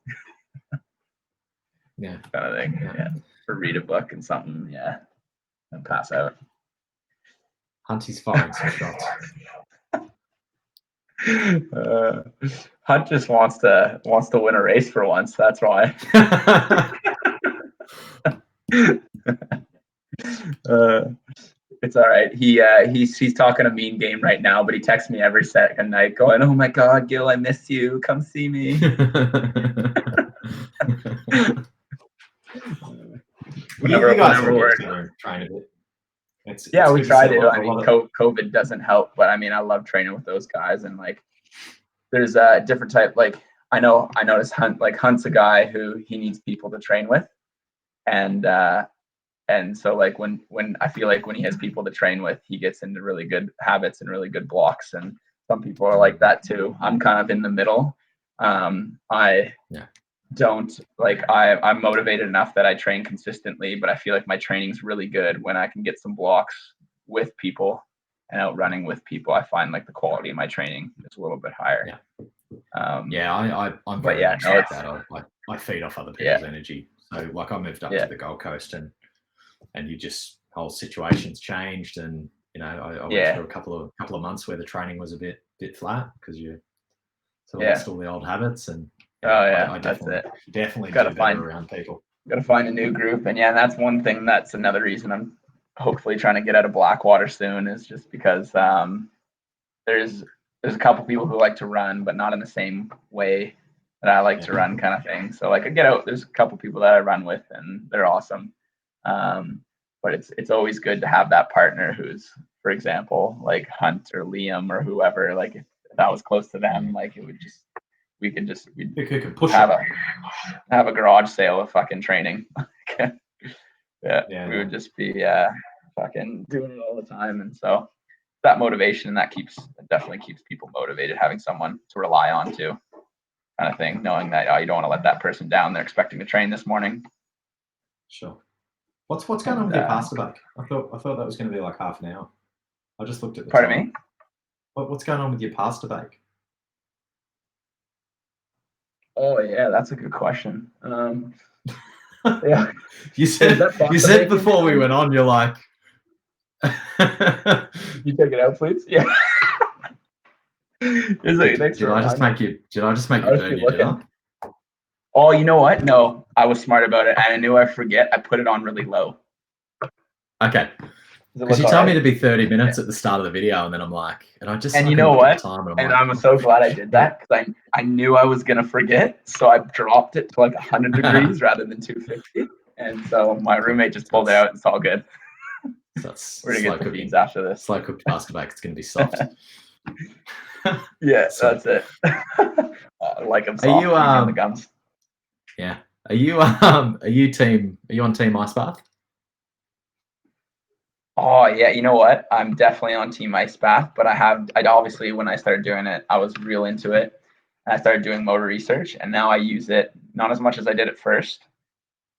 Kind of thing. Or read a book and something, and pass out. Hunty's firing some shots. Hunt just wants to win a race for once. That's why. It's all right. He's talking a mean game right now, but he texts me every second night going, "Oh my God, Gil, I miss you. Come see me." Whenever we're trying to. We try to. I mean, COVID doesn't help, but I mean, I love training with those guys, and, like, there's a different type. Like, I notice Hunt's a guy who he needs people to train with, and so, like, when I feel like when he has people to train with, he gets into really good habits and really good blocks. And some people are like that too. I'm kind of in the middle. I don't, like, I'm motivated enough that I train consistently, but I feel like my training's really good when I can get some blocks with people and out running with people, I find like the quality of my training is a little bit higher. I'm very much like that. I feed off other people's energy. So like I moved up to the Gold Coast, and you just whole situations changed, and I went through a couple of months where the training was a bit flat because you sort of lost all the old habits, and I definitely gotta do find better around people. Got to find a new group, and that's one thing. That's another reason I'm hopefully trying to get out of Blackwater soon, is just because there's a couple people who like to run, but not in the same way that I like to run, kind of thing. So like I get out, there's a couple people that I run with, and they're awesome. But it's always good to have that partner who's, for example, like Hunt or Liam or whoever. Like if I was close to them, like we'd have a garage sale of fucking training. We would just be fucking doing it all the time, and so that motivation, that definitely keeps people motivated, having someone to rely on too, kind of thing, knowing that you don't want to let that person down. They're expecting to train this morning. Sure. What's going on with your pasta bake? I thought that was going to be like half an hour. I just looked at the Pardon time. me? What's going on with your pasta bake? Oh yeah, that's a good question. Yeah, you said before we went on, you're like, you take it out, please. Yeah. Did I just make you burn your dinner? Oh, you know what? No, I was smart about it, and I knew I'd forget. I put it on really low. Okay. Because you told me to be 30 minutes at the start of the video, and then I'm like, and you know what? I'm so glad I did that, because I knew I was gonna forget, so I dropped it to like 100 degrees rather than 250, and so my roommate just pulled it out. It's all good. We're gonna get the beans after this. Slow cooked pasta bake. It's gonna be soft. Yeah, that's it. Like I'm soft on the gums. Yeah. Are you on team ice bath? Oh yeah, you know what? I'm definitely on team ice bath, but I'd obviously, when I started doing it, I was real into it. And I started doing motor research, and now I use it not as much as I did at first,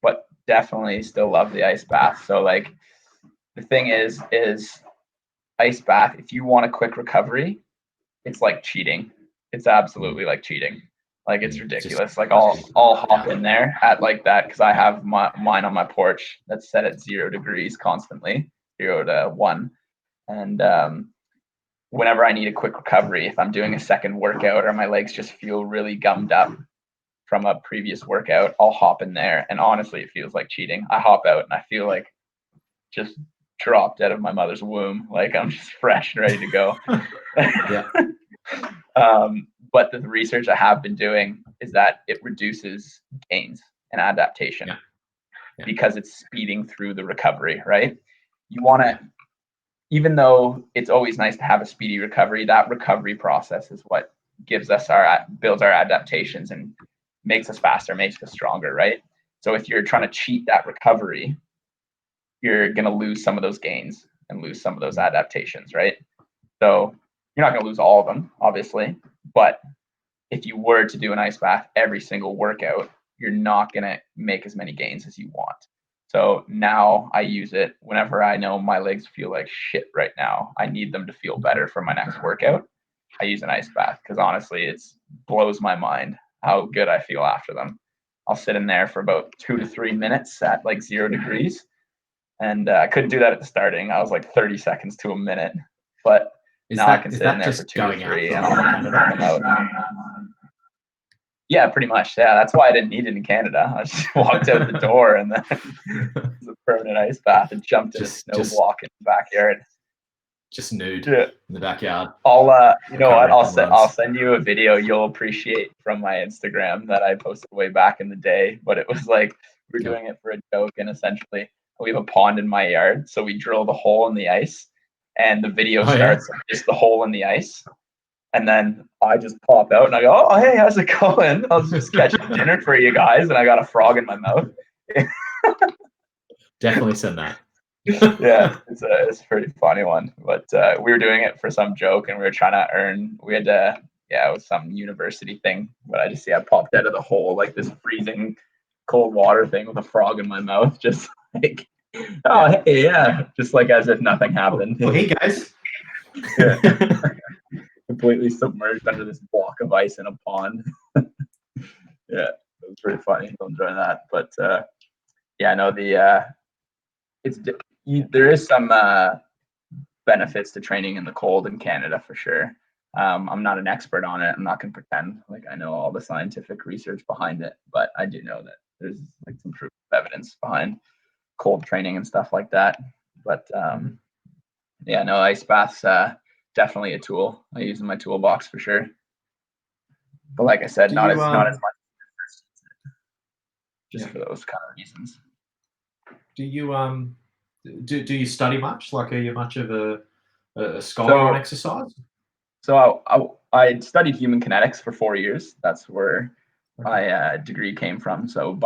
but definitely still love the ice bath. So like the thing is ice bath, if you want a quick recovery, it's like cheating. It's absolutely like cheating. Like it's ridiculous. Like I'll hop in there at like that, because I have mine on my porch that's set at 0 degrees constantly, 0 to 1. And whenever I need a quick recovery, if I'm doing a second workout or my legs just feel really gummed up from a previous workout, I'll hop in there. And honestly, it feels like cheating. I hop out and I feel like just dropped out of my mother's womb. Like I'm just fresh and ready to go. Yeah. But the research I have been doing is that it reduces gains and adaptation because it's speeding through the recovery, right? You want to, even though it's always nice to have a speedy recovery, that recovery process is what builds our adaptations and makes us faster, makes us stronger, right? So if you're trying to cheat that recovery, you're going to lose some of those gains and lose some of those adaptations, right? So you're not going to lose all of them, obviously, but if you were to do an ice bath every single workout, you're not going to make as many gains as you want. So now I use it whenever I know my legs feel like shit right now. I need them to feel better for my next workout. I use an ice bath, because honestly, it blows my mind how good I feel after them. I'll sit in there for about 2 to 3 minutes at like 0 degrees. And I couldn't do that at the starting. I was like 30 seconds to a minute. But now I can sit in there for 2 to 3 and I'll come out. Yeah, pretty much. Yeah, that's why I didn't need it in Canada. I just walked out the door and then it was a permanent ice bath and jumped in a snow block in the backyard. Just nude in the backyard. I'll send you a video you'll appreciate from my Instagram that I posted way back in the day. But it was like we were doing it for a joke, and essentially we have a pond in my yard, so we drilled a hole in the ice, and the video starts with just the hole in the ice. And then I just pop out and I go, "Oh, hey, how's it going? I was just catching dinner for you guys, and I got a frog in my mouth." Definitely send that. Yeah, it's a pretty funny one. But we were doing it for some joke, and we were trying to earn. We had it was some university thing. But I popped out of the hole like this freezing cold water thing with a frog in my mouth, just like, hey, just like as if nothing happened. Well, hey guys. Yeah. Completely submerged under this block of ice in a pond. Yeah, it was pretty funny. I'll enjoy that. But yeah, no, there is some benefits to training in the cold in Canada for sure. I'm not an expert on it. I'm not going to pretend like I know all the scientific research behind it, but I do know that there's like some proof of evidence behind cold training and stuff like that. But yeah, no, ice baths definitely a tool I use in my toolbox for sure. But like I said, not as much just for those kind of reasons. Do you do you study much? Like, are you much of a scholar on exercise? So I studied human kinetics for 4 years. That's where my degree came from. So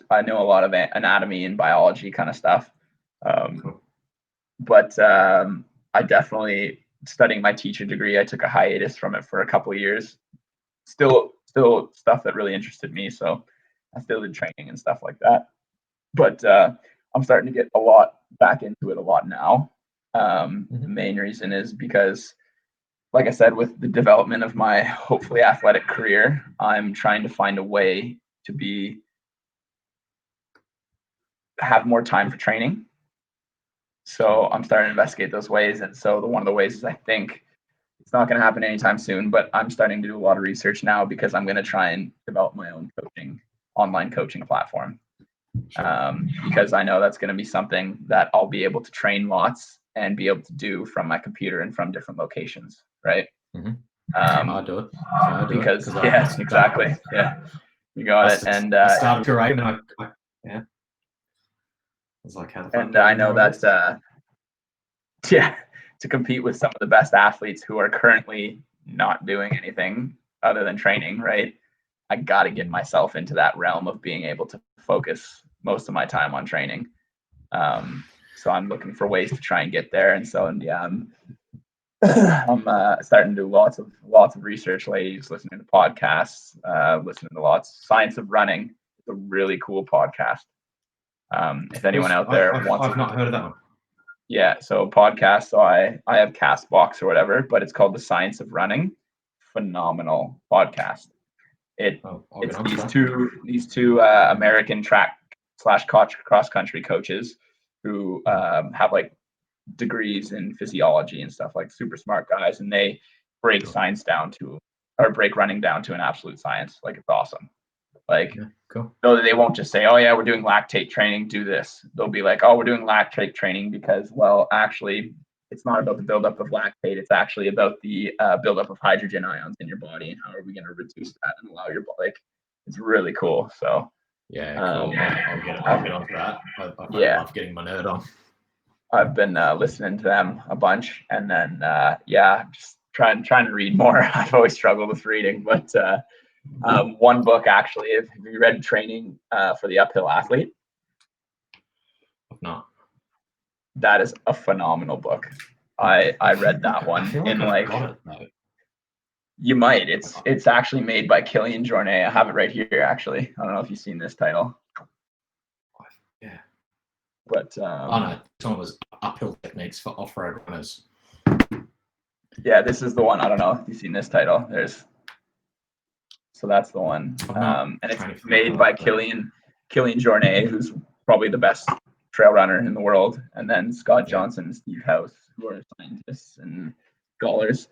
I know a lot of anatomy and biology kind of stuff. Cool. But I definitely, studying my teacher degree, I took a hiatus from it for a couple of years. Still stuff that really interested me. So I still did training and stuff like that. But I'm starting to get a lot back into it a lot now. The main reason is because, like I said, with the development of my hopefully athletic career, I'm trying to find a way to have more time for training. So I'm starting to investigate those ways. And so one of the ways is, I think it's not going to happen anytime soon, but I'm starting to do a lot of research now because I'm going to try and develop my own online coaching platform. Because I know that's going to be something that I'll be able to train lots and be able to do from my computer and from different locations, right? I'll do it. Because exactly. Yeah, you got it. And I started curating, and I was like, how the fuck? And I know that to compete with some of the best athletes who are currently not doing anything other than training, right? I got to get myself into that realm of being able to focus most of my time on training. So I'm looking for ways to try and get there. And so, yeah, I'm starting to do lots of research lately, listening to podcasts, listening to lots. Science of Running is a really cool podcast. If anyone out there wants, I've not heard of that one. Yeah, so podcast. So I have Castbox or whatever, but it's called The Science of Running. Phenomenal podcast. It's these two American track / cross country coaches who have like degrees in physiology and stuff, like super smart guys, and they break break running down to an absolute science. Like, it's awesome. Like, no, they won't just say, oh yeah, we're doing lactate training, do this. They'll be like, oh, we're doing lactate training because, well, actually it's not about the buildup of lactate. It's actually about the buildup of hydrogen ions in your body, and how are we going to reduce that and allow your body. Like, it's really cool. So yeah, cool. I'll get onto that. I love getting my nerd on. I've been listening to them a bunch, and then just trying to read more. I've always struggled with reading, but one book, actually, have you read Training for the Uphill Athlete? No. That is a phenomenal book. I read that one in like. You might. It's actually made by Killian Jornet. I have it right here, actually. I don't know if you've seen this title. Yeah. But no, this one was Uphill Techniques for Off-Road Runners. Yeah, this is the one. I don't know if you've seen this title. So that's the one. And it's made by Killian Jornet, who's probably the best trail runner in the world, and then Scott Johnson and Steve House, who are scientists and scholars,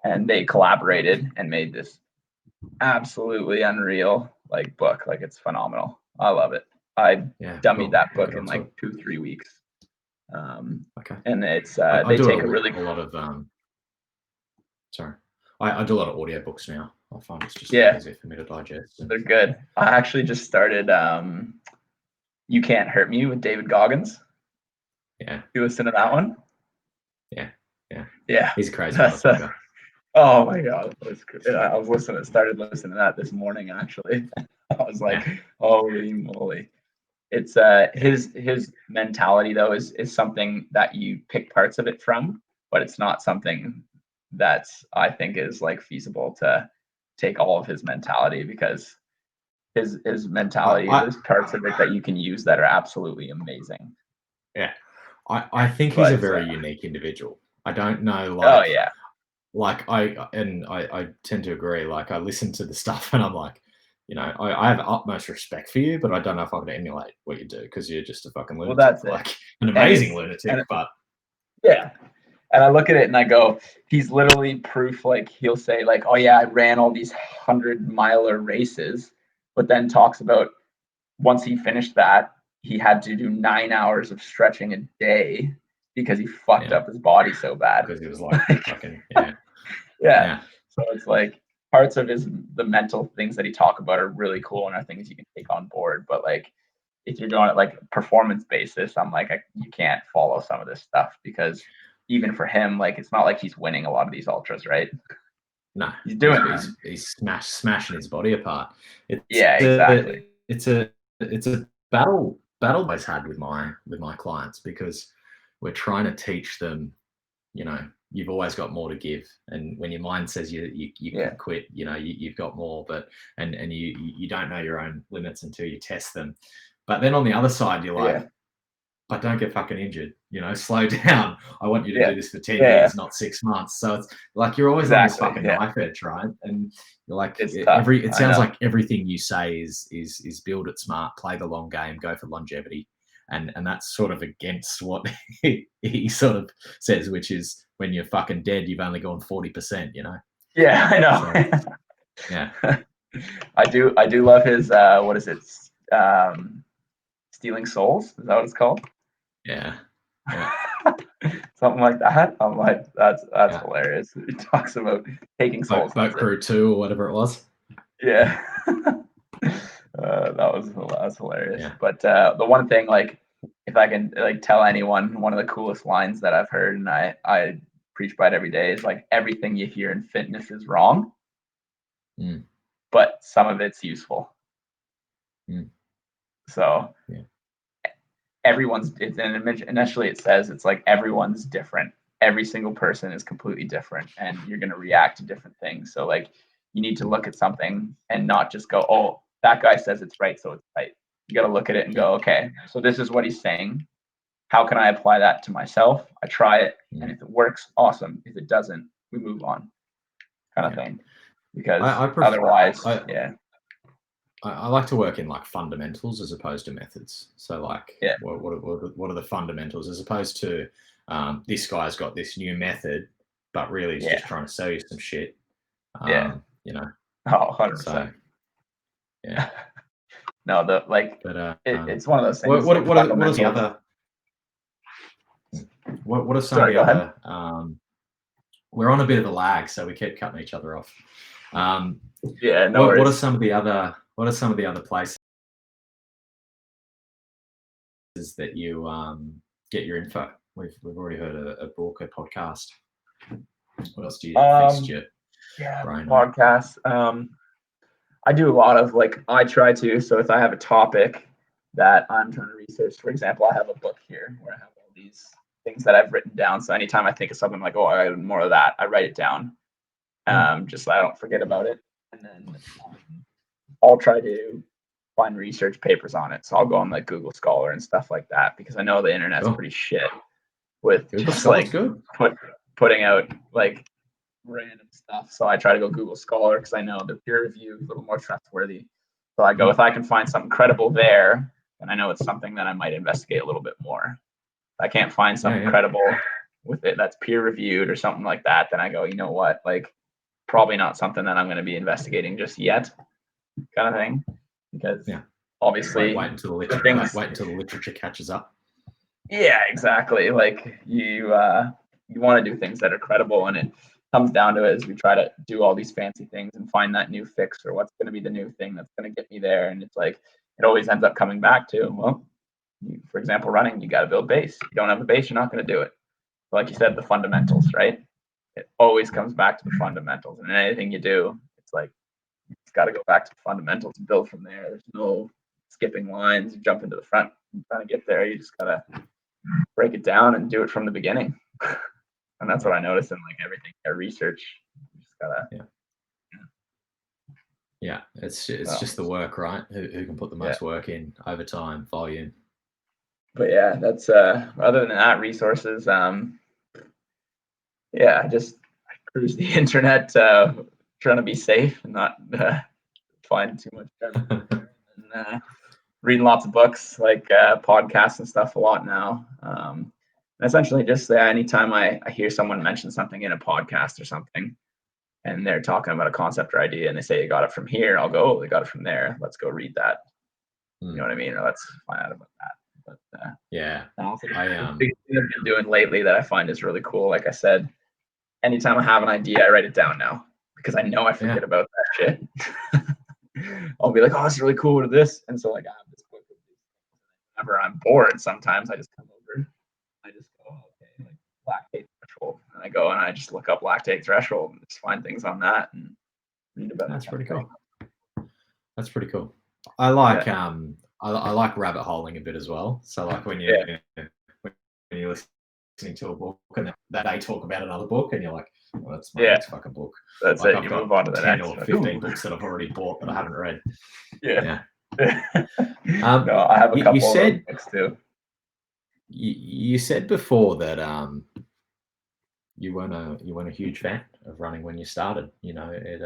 and they collaborated and made this absolutely unreal book. Like, it's phenomenal. I love it. I dummied that book in like 2-3 weeks. And it's they take a lot of sorry. I do a lot of audiobooks now. I find it's just easier for me to digest. They're good. I actually just started You Can't Hurt Me with David Goggins. Yeah. You listen to that one? Yeah. He's a crazy motherfucker. Oh my God. I started listening to that this morning, actually. I was like, holy moly. It's his mentality, though, is something that you pick parts of it from, but it's not something that's, I think, is like feasible to take all of his mentality, because his mentality, there's parts of it that you can use that are absolutely amazing. Yeah. I think he's a very unique individual. I don't know, Oh yeah. I tend to agree. Like I listen to the stuff and I'm like, I have utmost respect for you, but I don't know if I could emulate what you do because you're just a fucking Well, lunatic, that's it. like an And amazing lunatic. But yeah. And I look at it and I go, he's literally proof. Like he'll say, like, oh yeah, I ran all these 100-miler races, but then talks about once he finished that, he had to do 9 hours of stretching a day because he fucked up his body so bad. because he was like fucking yeah. Yeah. So it's like parts of the mental things that he talk about are really cool and are things you can take on board. But like if you're going at like performance basis, I'm like you can't follow some of this stuff because even for him, like it's not like he's winning a lot of these ultras, right? No, He's doing he's smashing his body apart. Yeah, exactly. It's a battle I've always had with my clients because we're trying to teach them, you've always got more to give, and when your mind says you can quit, you've got more, but and you don't know your own limits until you test them. But then on the other side, you're like, but don't get fucking injured, slow down. I want you to do this for 10 years, not 6 months. So it's like you're always on this fucking knife edge, right? And you're like, it sounds like everything you say is build it smart, play the long game, go for longevity. And that's sort of against what he sort of says, which is when you're fucking dead, you've only gone 40%, Yeah, I know. So, yeah. I do love his what is it? Stealing Souls? Is that what it's called? Yeah. Something like that. I'm like, that's hilarious. He talks about taking souls. Boat Crew 2 or whatever it was. Yeah. That's hilarious. Yeah. But the one thing, like, if I can like tell anyone, one of the coolest lines that I've heard and I preach by it every day is like everything you hear in fitness is wrong, but some of it's useful. So initially it says it's like everyone's different. Every single person is completely different and you're going to react to different things. So like you need to look at something and not just go, oh, that guy says it's right, so it's right. You got to look at it and go, okay, so this is what he's saying. How can I apply that to myself? I try it, and if it works, awesome. If it doesn't, we move on, kind of thing. Because otherwise, I like to work in like fundamentals as opposed to methods. So like, what are the fundamentals as opposed to this guy's got this new method, but really he's just trying to sell you some shit. Oh, 100%. So, yeah. No, it's one of those things. What are some other? What are some of the other? We're on a bit of a lag, so we keep cutting each other off. What are some of the other? What are some of the other places that you get your info? We've already heard a Broker podcast. What else do you feast your brain on? Podcasts. I do a lot of I try to. So if I have a topic that I'm trying to research, for example, I have a book here where I have all these things that I've written down. So anytime I think of something like, oh, I got more of that, I write it down, just so I don't forget about it. And then I'll try to find research papers on it. So I'll go on like Google Scholar and stuff like that because I know the internet's pretty shit with Google just Scholar's good. Putting out like random stuff. So I try to go Google Scholar because I know the peer review is a little more trustworthy. So I go, if I can find something credible there, then I know it's something that I might investigate a little bit more. If I can't find something credible with it that's peer reviewed or something like that, then I go, you know what, like probably not something that I'm going to be investigating just yet, kind of thing. Because obviously wait until the literature catches up. Yeah, exactly. Like you want to do things that are credible, and it comes down to it as we try to do all these fancy things and find that new fix or what's going to be the new thing that's going to get me there. And it's like it always ends up coming back to, well, for example, running, you got to build base. You don't have a base, you're not going to do it. Like you said, the fundamentals, right? It always comes back to the fundamentals, and anything you do, it's like it's got to go back to the fundamentals and build from there. There's no skipping lines, jump into the front and trying to get there. You just gotta break it down and do it from the beginning. And that's what I noticed in like everything I research. You just gotta it's just the work, right? Who can put the most work in over time, volume. But yeah, that's other than that, resources. yeah, I cruise the internet, trying to be safe and not find too much garbage. And reading lots of books, like podcasts and stuff a lot now. And essentially just anytime I hear someone mention something in a podcast or something, and they're talking about a concept or idea and they say you got it from here, I'll go, oh, they got it from there. Let's go read that. You know what I mean? Or let's find out about that. But yeah, the big thing I've been doing lately that I find is really cool. Like I said, anytime I have an idea, I write it down now because I know I forget about that shit. I'll be like, oh, it's really cool. What is this? And so like I have this book. Whenever I'm bored, sometimes I just come over. I just go, oh, okay, like lactate threshold, and I go and I just look up lactate threshold and just find things on that and read about it. That's pretty cool. That's pretty cool. I like I like rabbit holing a bit as well. So like when you're listening to a book and they talk about another book and you're like, well, that's my next fucking book. That's like it. I've You got move on to the 10 next. or 15 books that I've already bought that I haven't read. Yeah. No, I have a couple of those books too. You said before that you weren't a huge fan of running when you started. You know, it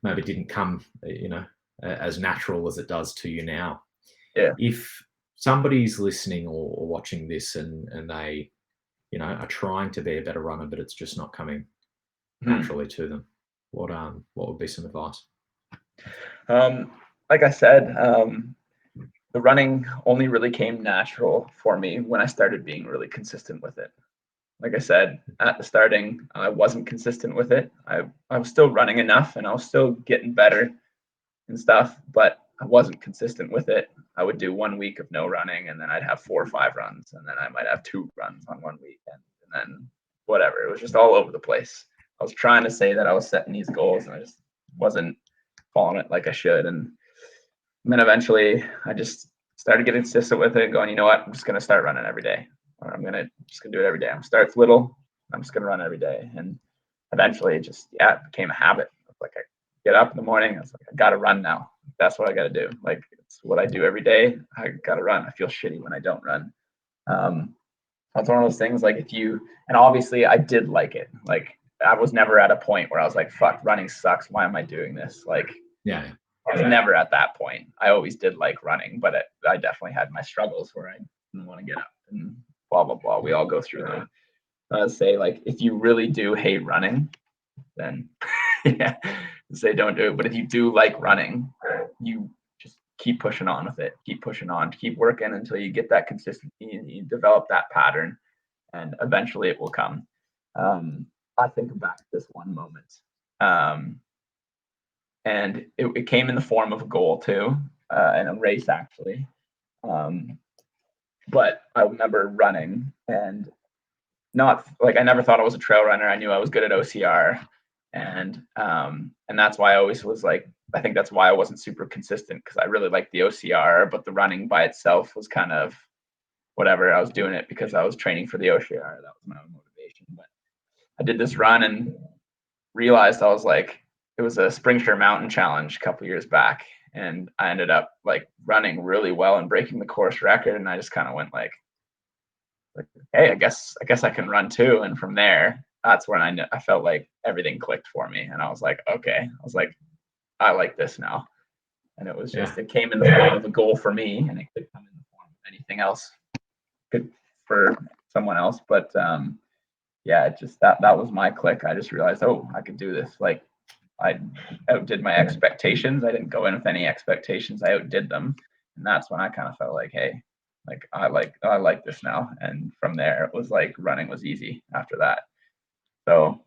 maybe didn't come, you know, as natural as it does to you now. Yeah. If somebody's listening or watching this and they, you know, are trying to be a better runner, but it's just not coming naturally to them, what would be some advice? Like I said, the running only really came natural for me when I started being really consistent with it. Like I said, at the starting, I wasn't consistent with it. I was still running enough and I was still getting better and stuff, but I wasn't consistent with it. I would do 1 week of no running and then I'd have 4 or 5 runs and then I might have 2 runs on 1 weekend and then whatever. It was just all over the place. I was trying to say that I was setting these goals and I just wasn't following it like I should. And then eventually I just started getting consistent with it, going, you know what, I'm just going to start running every day. Or I'm just going to do it every day. I'm start little. I'm just going to run every day. And eventually it just, it became a habit. Like I get up in the morning. I was like, I got to run now. That's what I got to do. Like it's what I do every day. I got to run. I feel shitty when I don't run. That's one of those things. Like and obviously I did like it. Like I was never at a point where I was like, fuck, running sucks. Why am I doing this? Like, yeah. I was never at that point. I always did like running, but I definitely had my struggles where I didn't want to get up and blah, blah, blah. We all go through them. I would say like, if you really do hate running, then yeah, say don't do it. But if you do like running, you just keep pushing on with it. Keep pushing on, keep working until you get that consistency and you develop that pattern and eventually it will come. I think back to this one moment. And it came in the form of a goal too, in a race actually. But I remember running and not like I never thought I was a trail runner. I knew I was good at OCR, and that's why I always was like, I think that's why I wasn't super consistent because I really liked the OCR, but the running by itself was kind of whatever. I was doing it because I was training for the OCR. That was my motivation. But I did this run and realized I was like, it was a Springshire Mountain Challenge a couple years back, and I ended up like running really well and breaking the course record. And I just kind of went like, hey, I guess I can run too. And from there, that's when I felt like everything clicked for me, and I was like, okay, I like this now. And it was just it came in the form of a goal for me, and it could come in the form of anything else, good for someone else. But yeah, it just that was my click. I just realized, oh, I could do this. Like I outdid my expectations. I didn't go in with any expectations. I outdid them. And that's when I kind of felt like, hey, like I like this now. And from there it was like running was easy after that. So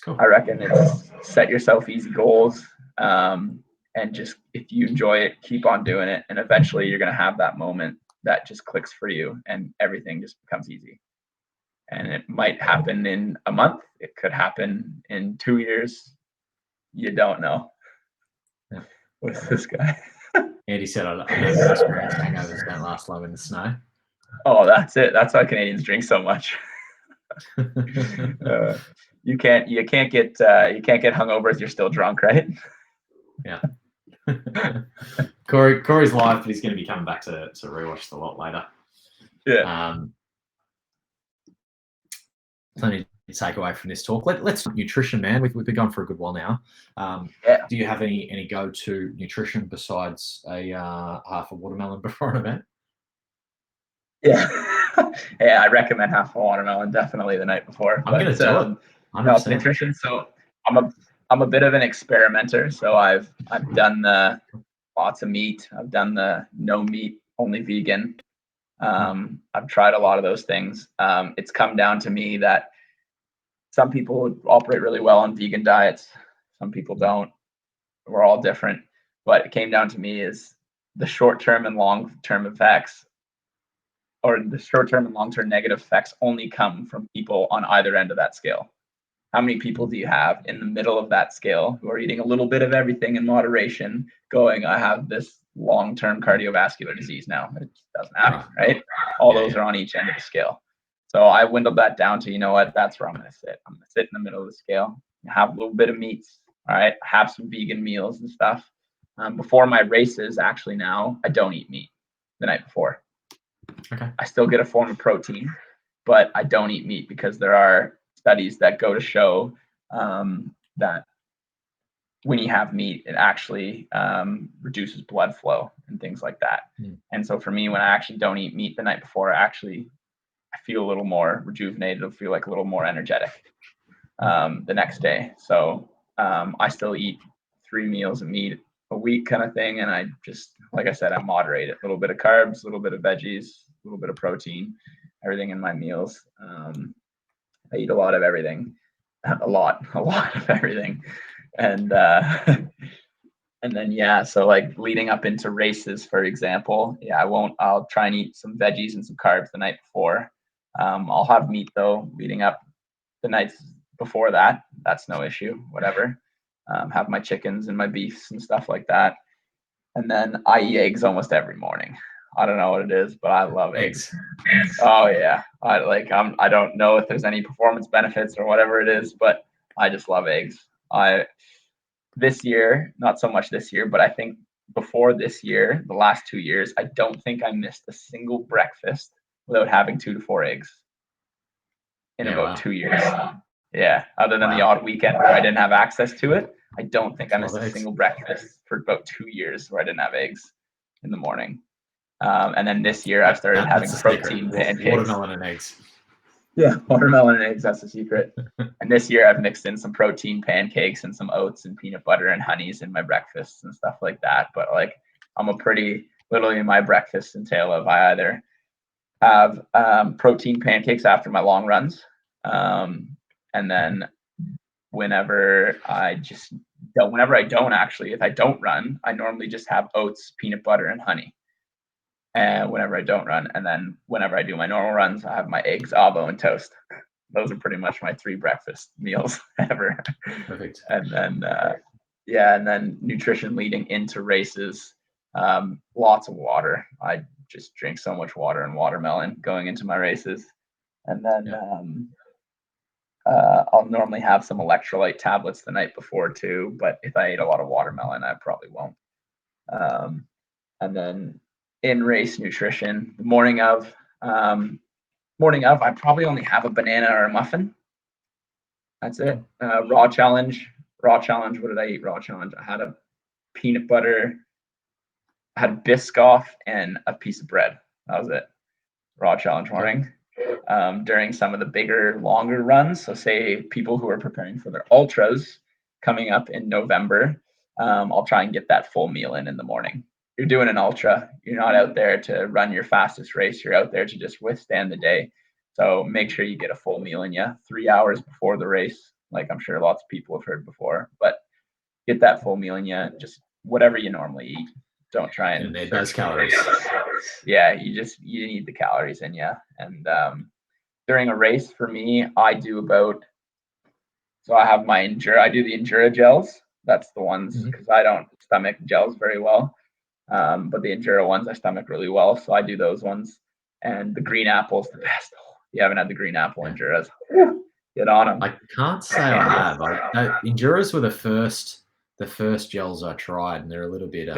cool. I reckon it's set yourself easy goals. And just if you enjoy it, keep on doing it. And eventually you're gonna have that moment that just clicks for you and everything just becomes easy. And it might happen in a month. It could happen in 2 years. You don't know. Yeah. What's this guy? Andy said, I know the experience hangovers don't last long in the snow. Oh, that's it. That's why Canadians drink so much. You can't get hungover if you're still drunk, right? Yeah. Corey's live, but he's going to be coming back to rewatch the lot later. Yeah. Plenty take away from this talk? Let's nutrition, man. We've been going for a good while now. Yeah. Do you have any go-to nutrition besides a half a watermelon before an event? Yeah. Yeah, I recommend half a watermelon definitely the night before. I'm gonna do it. 100%. Nutrition. So I'm a bit of an experimenter. So I've done the lots of meat. I've done the no meat, only vegan. I've tried a lot of those things. It's come down to me that some people operate really well on vegan diets. Some people don't. We're all different. But it came down to me is the short-term and long-term effects, or the short-term and long-term negative effects only come from people on either end of that scale. How many people do you have in the middle of that scale who are eating a little bit of everything in moderation, going, I have this long-term cardiovascular disease now? It doesn't happen, right? All those are on each end of the scale. So I dwindled that down to, you know what, that's where I'm going to sit. I'm going to sit in the middle of the scale, have a little bit of meats, all right, have some vegan meals and stuff. Before my races, actually now, I don't eat meat the night before. Okay. I still get a form of protein, but I don't eat meat because there are studies that go to show that when you have meat, it actually reduces blood flow and things like that. And so for me, when I actually don't eat meat the night before, I feel a little more rejuvenated. I feel like a little more energetic the next day. So I still eat 3 meals of meat a week kind of thing. And I just, like I said, I moderate it. A little bit of carbs, a little bit of veggies, a little bit of protein, everything in my meals. I eat a lot of everything, a lot of everything. And and then, yeah, so like leading up into races, for example, I'll try and eat some veggies and some carbs the night before. I'll have meat though, leading up the nights before that. That's no issue, whatever. Have my chickens and my beefs and stuff like that. And then I eat eggs almost every morning. I don't know what it is, but I love eggs. Oh yeah. I don't know if there's any performance benefits or whatever it is, but I just love eggs. This year, not so much this year, but I think before this year, the last 2 years, I don't think I missed a single breakfast without having 2 to 4 eggs in about 2 years. Yeah. Other than the odd weekend where I didn't have access to it, I don't think I missed a single breakfast for about 2 years where I didn't have eggs in the morning. And then this year I've started having protein pancakes. Watermelon and eggs. Yeah, watermelon and eggs, that's the secret. And this year I've mixed in some protein pancakes and some oats and peanut butter and honeys in my breakfasts and stuff like that. But like literally my breakfast entail of I either have protein pancakes after my long runs. And then whenever I don't actually, if I don't run, I normally just have oats, peanut butter, and honey. And whenever I don't run, and then whenever I do my normal runs, I have my eggs, avo, and toast. Those are pretty much my 3 breakfast meals ever. Perfect. And then, and then nutrition leading into races, lots of water. I just drink so much water and watermelon going into my races. And then I'll normally have some electrolyte tablets the night before too, but if I ate a lot of watermelon, I probably won't. And then in race nutrition, the morning of, I probably only have a banana or a muffin. That's it. Raw challenge. What did I eat? Raw challenge. I had a peanut butter, I had Biscoff and a piece of bread. That was it. Raw challenge morning. During some of the bigger, longer runs, so say people who are preparing for their ultras coming up in November, I'll try and get that full meal in the morning. You're doing an ultra. You're not out there to run your fastest race. You're out there to just withstand the day. So make sure you get a full meal in you 3 hours before the race, like I'm sure lots of people have heard before. But get that full meal in you, just whatever you normally eat. Don't try and need those calories. Yeah, you need the calories in you. And during a race, for me, I do I have my I do the Enduro gels. That's the ones, because I don't stomach gels very well. But the Enduro ones I stomach really well, so I do those ones. And the green apple's the best. Oh, you haven't had the green apple Enduros? Get on them. I can't say I have. Enduros were the first gels I tried, and they're a little bit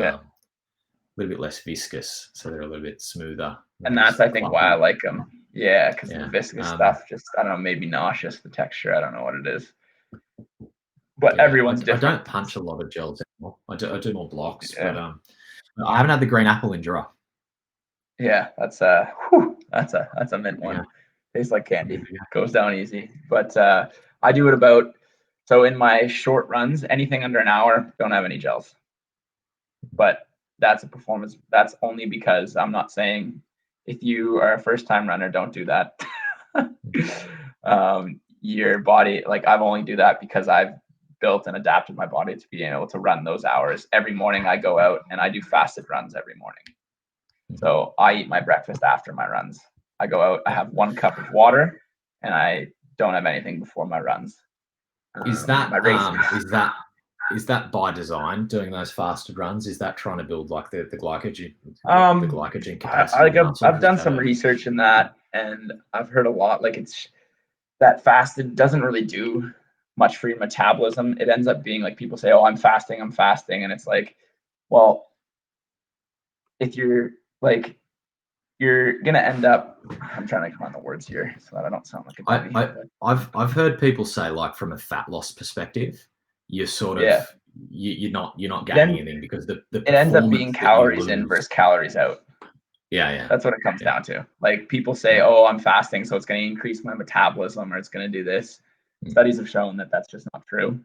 less viscous, so they're a little bit smoother. And that's, I think, why I like them. Yeah, because the viscous stuff, just, I don't know, maybe nauseous, the texture, I don't know what it is. But everyone's I different. don't punch a lot of gels anymore. I do more blocks, Yeah. but I haven't had the green apple Enduro. Yeah, that's a mint one. Yeah. Tastes like candy. Yeah. Goes down easy. But I do it about, so in my short runs, anything under an hour, don't have any gels. But that's a performance. That's only because I'm not saying if you are a first time runner, don't do that. Your body, like I've only do that because I've built and adapted my body to being able to run those hours. Every morning I go out and I do fasted runs every morning. So I eat my breakfast after my runs. I go out, I have 1 cup of water, and I don't have anything before my runs. Is that my race? Is that by design, doing those fasted runs? Is that trying to build like the glycogen, the glycogen capacity? I've done some research in that, and I've heard a lot. Like it's that fasted doesn't really do much for your metabolism. It ends up being like people say, "Oh, I'm fasting," and it's like, well, if you're like, you're gonna end up. I'm trying to come on the words here so that I don't sound like a dummy. I've heard people say, like, from a fat loss perspective, you're sort of you're not gaining anything because the it ends up being calories in versus calories out. Yeah. That's what it comes down to. Like people say, "Oh, I'm fasting, so it's going to increase my metabolism or it's going to do this." Studies have shown that that's just not true.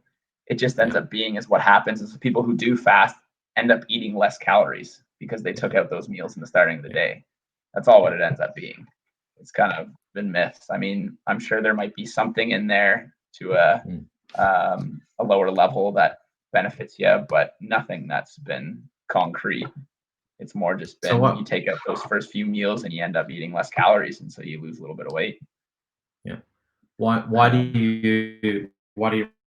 It just ends up being is what happens is people who do fast end up eating less calories because they took out those meals in the starting of the day. That's all what it ends up being. It's kind of been myths. I mean, I'm sure there might be something in there to a lower level that benefits you, but nothing that's been concrete. It's more just been you take out those first few meals and you end up eating less calories, and so you lose a little bit of weight. Yeah. Why do you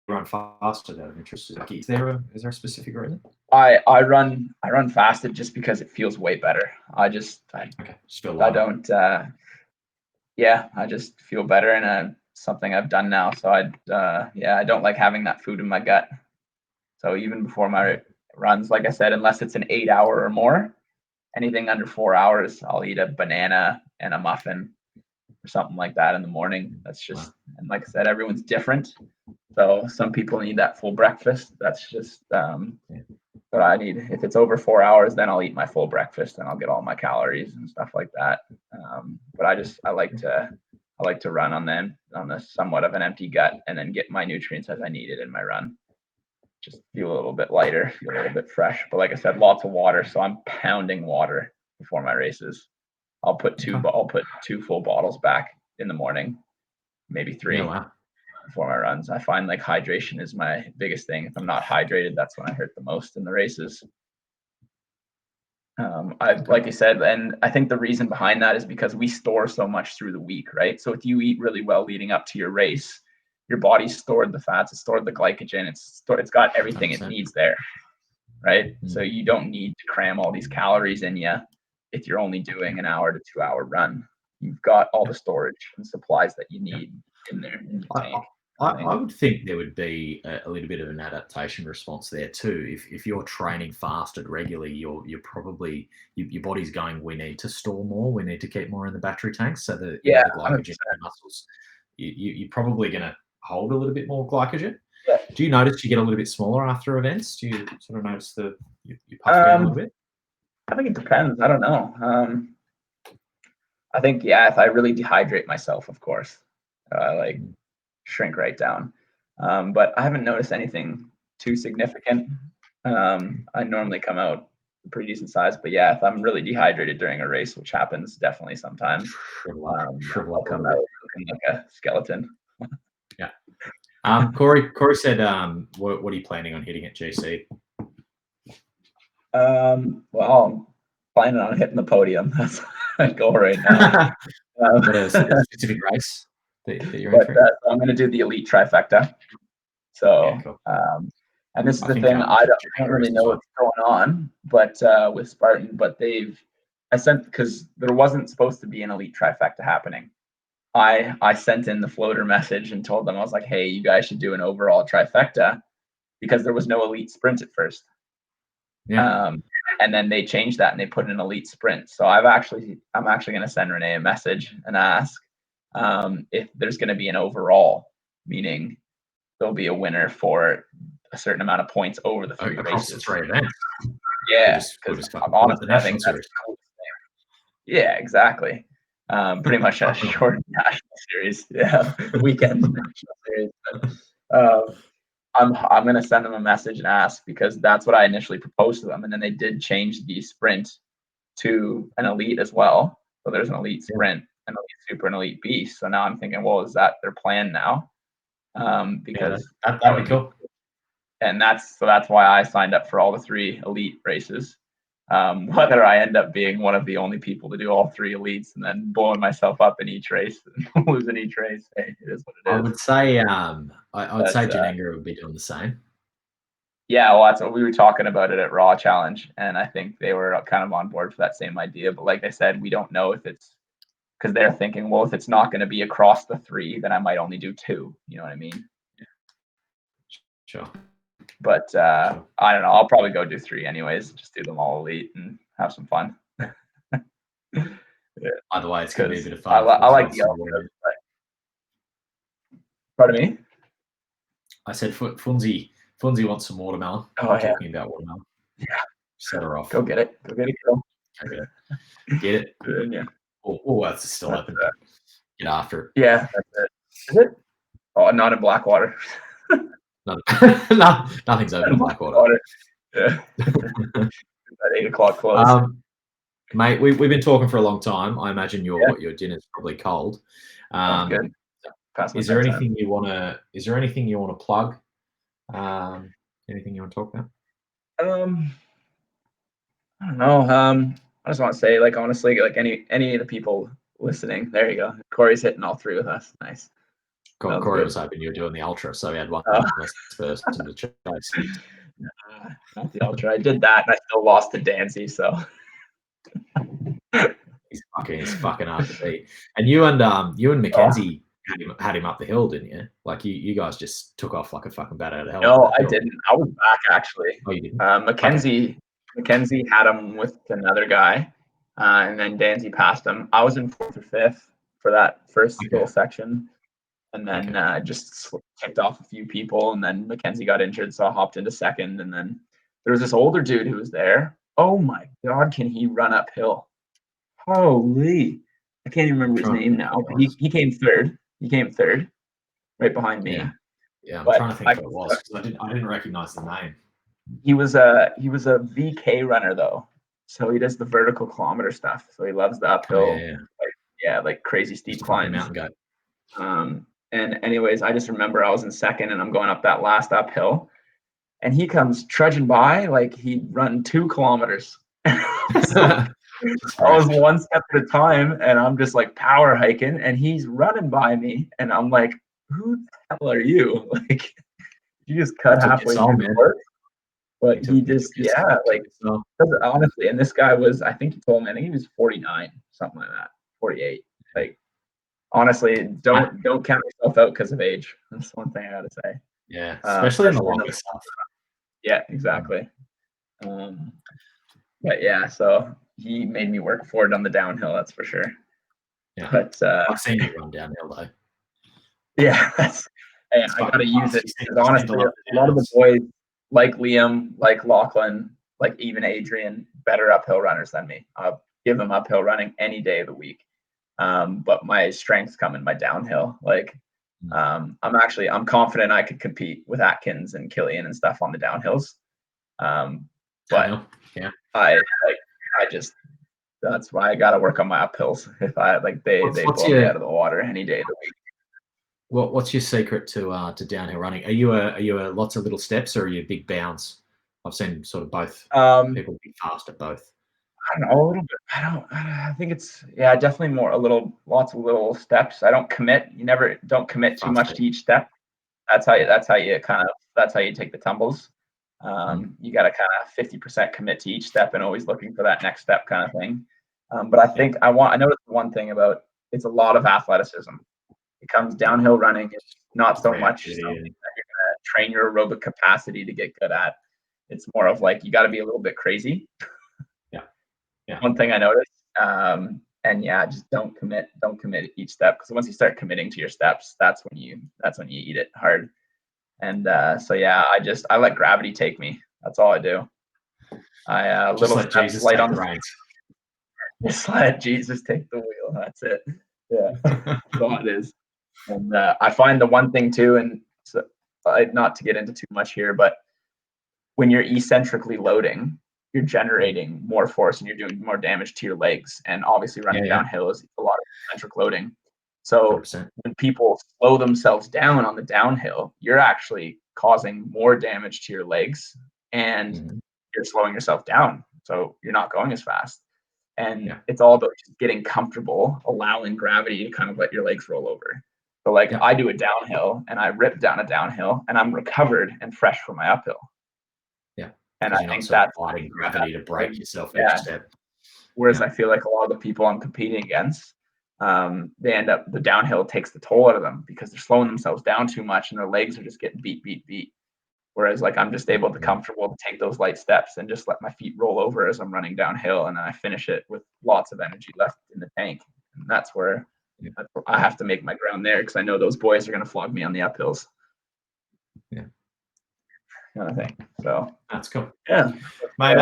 run faster out of interest? Is there a specific reason? I run fasted just because it feels way better. I just don't I just feel better, and something I've done now. So I don't like having that food in my gut. So even before my runs, like I said, unless it's an 8 hour or more, anything under 4 hours, I'll eat a banana and a muffin or something like that in the morning. That's just, and like I said, everyone's different. So some people need that full breakfast. That's just what I need. If it's over 4 hours, then I'll eat my full breakfast and I'll get all my calories and stuff like that. But I like to run on the somewhat of an empty gut and then get my nutrients as I need it in my run. Just feel a little bit lighter, feel a little bit fresh. But like I said, lots of water. So I'm pounding water before my races. I'll put two full bottles back in the morning, maybe 3 before my runs. I find like hydration is my biggest thing. If I'm not hydrated, that's when I hurt the most in the races. Like I said, and I think the reason behind that is because we store so much through the week, right? So if you eat really well leading up to your race, your body's stored the fats, it's stored the glycogen, it's got everything 100%. It needs there, right? So you don't need to cram all these calories in you if you're only doing an hour to 2 hour run. You've got all the storage and supplies that you need in there in the tank. I would think there would be a little bit of an adaptation response there too. If you're training fasted regularly, you're probably your body's going, we need to store more, we need to keep more in the battery tanks, so that the glycogen in the muscles, you're probably going to hold a little bit more glycogen. Yeah. Do you notice you get a little bit smaller after events? Do you sort of notice you puff down a little bit? I think it depends. I don't know. I think if I really dehydrate myself, of course, shrink right down. But I haven't noticed anything too significant. I normally come out a pretty decent size, but if I'm really dehydrated during a race, which happens definitely sometimes, I'll come out looking like a skeleton. Yeah. Corey said, what are you planning on hitting at GC? Well, I'm planning on hitting the podium. That's my goal right now. Got a specific race that you're entering? I'm going to do the elite trifecta. So, cool. And this is the thing, I don't really know what's going on, but with Spartan, but because there wasn't supposed to be an elite trifecta happening. I sent in the floater message and told them, I was like, hey, you guys should do an overall trifecta, because there was no elite sprint at first. Yeah. And then they changed that and they put an elite sprint. So I'm actually going to send Renee a message and ask if there's going to be an overall, meaning there'll be a winner for a certain amount of points over the 3 across races. the 3 events. Yeah, because honestly, I think that's cool. Yeah, exactly. Pretty much a short national series. Yeah, weekend national series. But, I'm gonna send them a message and ask, because that's what I initially proposed to them, and then they did change the sprint to an elite as well. So there's an elite sprint, an elite super, and elite beast. So now I'm thinking, well, is that their plan now? Because that'd be cool. And that's why I signed up for all the 3 elite races. Whether I end up being one of the only people to do all 3 elites and then blowing myself up in each race and losing each race, hey, it is what it is. I would say I would say Janenga would be doing the same. Yeah, well, that's what we were talking about it at Raw Challenge, and I think they were kind of on board for that same idea. But like I said, we don't know if it's because they're thinking, well, if it's not going to be across the 3, then I might only do 2. You know what I mean? Yeah. Sure. But I don't know. I'll probably go do 3 anyways. Just do them all elite and have some fun. Yeah. Either way, it's going to be a bit of fun. I like the ultra. Pardon me? I said Funzi wants some watermelon. Talking about watermelon. Yeah. Set her off. Go get it. Go get it, girl. Get it. Yeah. Oh, that's still open. Get after it. Yeah, that's it. Is it? Oh, not in Blackwater. No, nothing's open in Blackwater. Yeah. At 8 o'clock close. Mate, we've been talking for a long time. I imagine your dinner's probably cold. Sounds good. Is there anything you want to plug? Anything you want to talk about? I don't know. I just want to say, like, honestly, like any of the people listening, there you go. Corey's hitting all 3 with us. Nice. God, Corey was hoping you were doing the ultra, so he had one less first in the chase. Not the ultra. I did that, and I still lost to Dansie. So he's fucking hard to beat. And you and Mackenzie had him up the hill, didn't you? Like you guys just took off like a fucking bat out of hell. No, I didn't. I was back actually. Oh, you didn't? Mackenzie had him with another guy, and then Dansie passed him. I was in 4th or 5th for that first little section, and then just kicked off a few people, and then Mackenzie got injured, so I hopped into 2nd, and then there was this older dude who was there. Oh my God, can he run uphill? Holy! I can't even remember his name now. He came 3rd. He came 3rd, right behind me. Yeah, I'm trying to think who it was because I didn't recognize the name. He was a VK runner though, so he does the vertical kilometer stuff. So he loves the uphill, like crazy steep climbs. Mountain goat. And anyways, I just remember I was in 2nd and I'm going up that last uphill, and he comes trudging by like he'd run 2 kilometers. I was 1 step at a time, and I'm just like power hiking, and he's running by me, and I'm like, "Who the hell are you?" Like, you just cut halfway through the work. But he just, like, honestly, and this guy was, I think he told me, I think he was 49, something like that, 48. Like, honestly, don't count yourself out because of age. That's one thing I gotta say. Yeah, especially in the longer stuff. Yeah, exactly. But yeah, so he made me work for it on the downhill, that's for sure. Yeah, but I've seen you run downhill though. Yeah, I gotta use it. Honestly, a lot of the boys, like Liam, like Lachlan, like even Adrian, better uphill runners than me. I'll give them uphill running any day of the week. But my strengths come in my downhill. Like, I'm confident I could compete with Atkins and Killian and stuff on the downhills. But that's why I gotta work on my uphills. If they blow me out of the water any day of the week. What's your secret to downhill running? Are you a lots of little steps or are you a big bounce? I've seen sort of both. People be fast at both. I don't know, a little bit. I think it's definitely lots of little steps. I don't commit. You never don't commit too much to each step. That's how you take the tumbles. You got to kind of 50% commit to each step and always looking for that next step kind of thing. But I think I noticed one thing about it's a lot of athleticism. It comes downhill running. It's not so much something that you're going to train your aerobic capacity to get good at. It's more of like you got to be a little bit crazy. Yeah. one thing I noticed. And yeah, just don't commit each step, because once you start committing to your steps, that's when you eat it hard. And so yeah, I let gravity take me. That's all I do. I Just little let steps, Jesus light take on the the reins. just let Jesus take the wheel. That's it. Yeah, that's all it is. And I find the one thing too, and so, not to get into too much here, but when you're eccentrically loading, you're generating more force and you're doing more damage to your legs. And obviously, running downhill is a lot of eccentric loading. So 100%. when people slow themselves down on the downhill, you're actually causing more damage to your legs, and you're slowing yourself down. So you're not going as fast. And it's all about just getting comfortable, allowing gravity to kind of let your legs roll over. So like I do a downhill and I rip down a downhill and I'm recovered and fresh for my uphill. Yeah. And Because I you're not think sort of that's fighting gravity to break yourself each yeah. step. Whereas I feel like a lot of the people I'm competing against, they end up, the downhill takes the toll out of them because they're slowing themselves down too much and their legs are just getting beat. Whereas like I'm just able to comfortable to take those light steps and just let my feet roll over as I'm running downhill, and then I finish it with lots of energy left in the tank. And that's where I have to make my ground there, because I know those boys are going to flog me on the uphills. Yeah. Kind of thing. So that's cool. Yeah. Mate,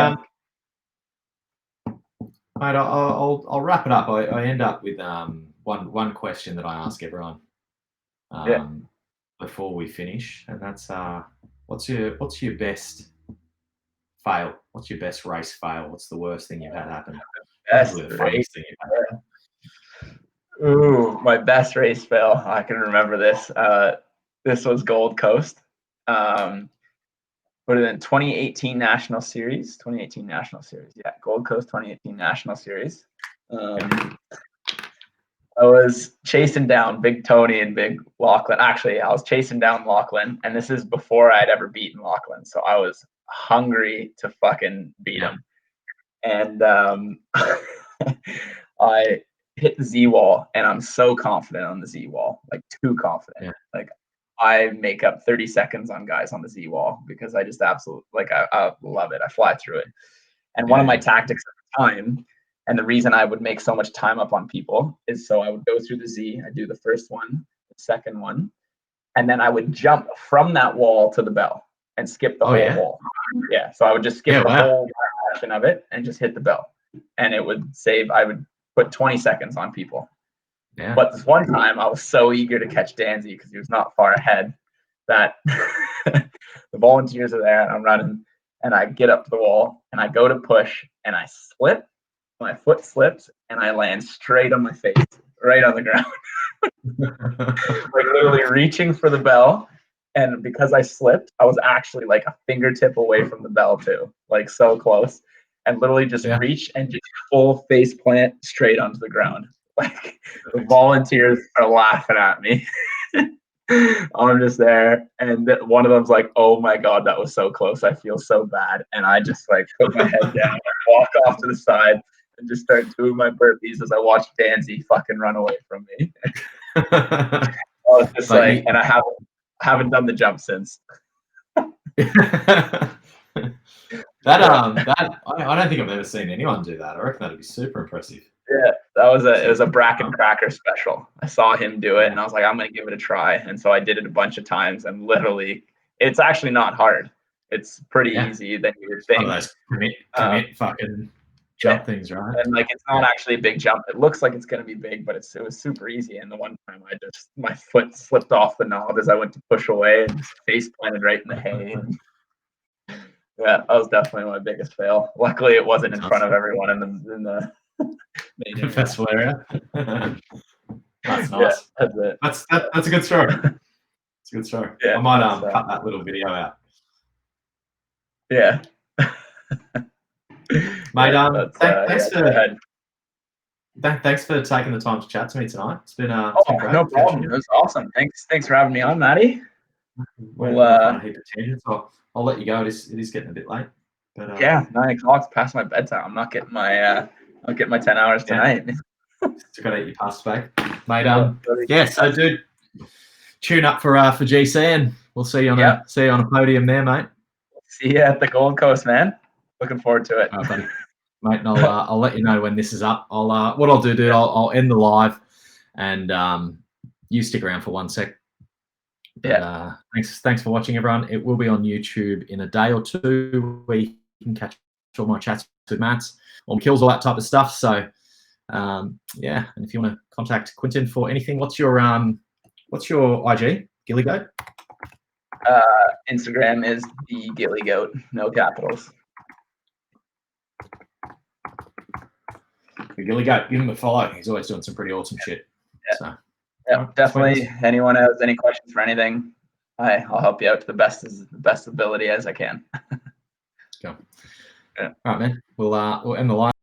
I'll wrap it up. I end up with one question that I ask everyone before we finish, and that's what's your best fail? What's your best race fail? What's the worst thing you've had happen? Best The funniest thing you've had. Ooh, my best race fail. I can remember this. This was Gold Coast. What is it? 2018 National Series. 2018 National Series. Yeah, Gold Coast 2018 National Series. I was chasing down Big Tony and Big Lachlan. Actually, I was chasing down Lachlan, and this is before I'd ever beaten Lachlan. So I was hungry to fucking beat him. And I hit the Z wall, and I'm so confident on the Z wall, like too confident. Yeah. Like I make up 30 seconds on guys on the Z wall because I just absolutely I love it. I fly through it. And one of my tactics at the time, and the reason I would make so much time up on people, is so I would go through the Z, I'd do the first one, the second one, and then I would jump from that wall to the bell and skip the whole wall. Yeah. So I would just skip the whole section of it and just hit the bell. And it would save, I would put 20 seconds on people. Yeah. But this one time I was so eager to catch Dansie because he was not far ahead that the volunteers are there and I'm running, and I get up to the wall and I go to push and I slip. My foot slips and I land straight on my face, right on the ground. Like literally reaching for the bell. And because I slipped, I was actually like a fingertip away from the bell too, like so close, and literally just reach and just full face plant straight onto the ground. Like the volunteers are laughing at me. I'm just there, and one of them's like, "Oh my god, that was so close. I feel so bad." And I just like put my head down, and walk off to the side, and just start doing my burpees as I watch Dansie fucking run away from me. I was just and I haven't done the jump since. I don't think I've ever seen anyone do that. I reckon that'd be super impressive. Yeah, it was a Bracken Cracker special. I saw him do it and I was like, I'm gonna give it a try. And so I did it a bunch of times, and literally it's actually not hard. It's pretty easy than you would think. One of those commit fucking jump things, right? And like it's not actually a big jump. It looks like it's gonna be big, but it was super easy. And the one time my foot slipped off the knob as I went to push away and just face planted right in the hay. And yeah, that was definitely my biggest fail. Luckily it wasn't in front of everyone in the main area. Festival area. That's nice. Yeah, that's it. That's a good story. It's a good story. Yeah, I might cut that little video out. Yeah. Mate, thanks thanks for taking the time to chat to me tonight. It's been great. No problem. It was awesome. Thanks for having me on, Maddie. We're on a heap of tangents. I'll let you go. It is getting a bit late. But, 9 o'clock's past my bedtime. I'm not getting my 10 hours tonight. Still got to eat your pasta bag, mate. So dude, tune up for GC, and we'll see you on a podium there, mate. See you at the Gold Coast, man. Looking forward to it. All right, buddy. mate, and I'll let you know when this is up. What I'll do, dude, I'll end the live, and you stick around for 1 sec. Yeah. Thanks for watching, everyone. It will be on YouTube in a day or two, where you can catch all my chats with Matt, on kills, all that type of stuff. So yeah, and if you want to contact Quinton for anything, what's your IG? Gilly Goat? Instagram is the Gilly Goat, no capitals. The Gilly Goat, give him a follow. He's always doing some pretty awesome shit. Yeah. So yeah, definitely. Anyone has any questions for anything, I'll help you out to the best ability as I can. Cool. Yeah. All right, man. We'll end the live.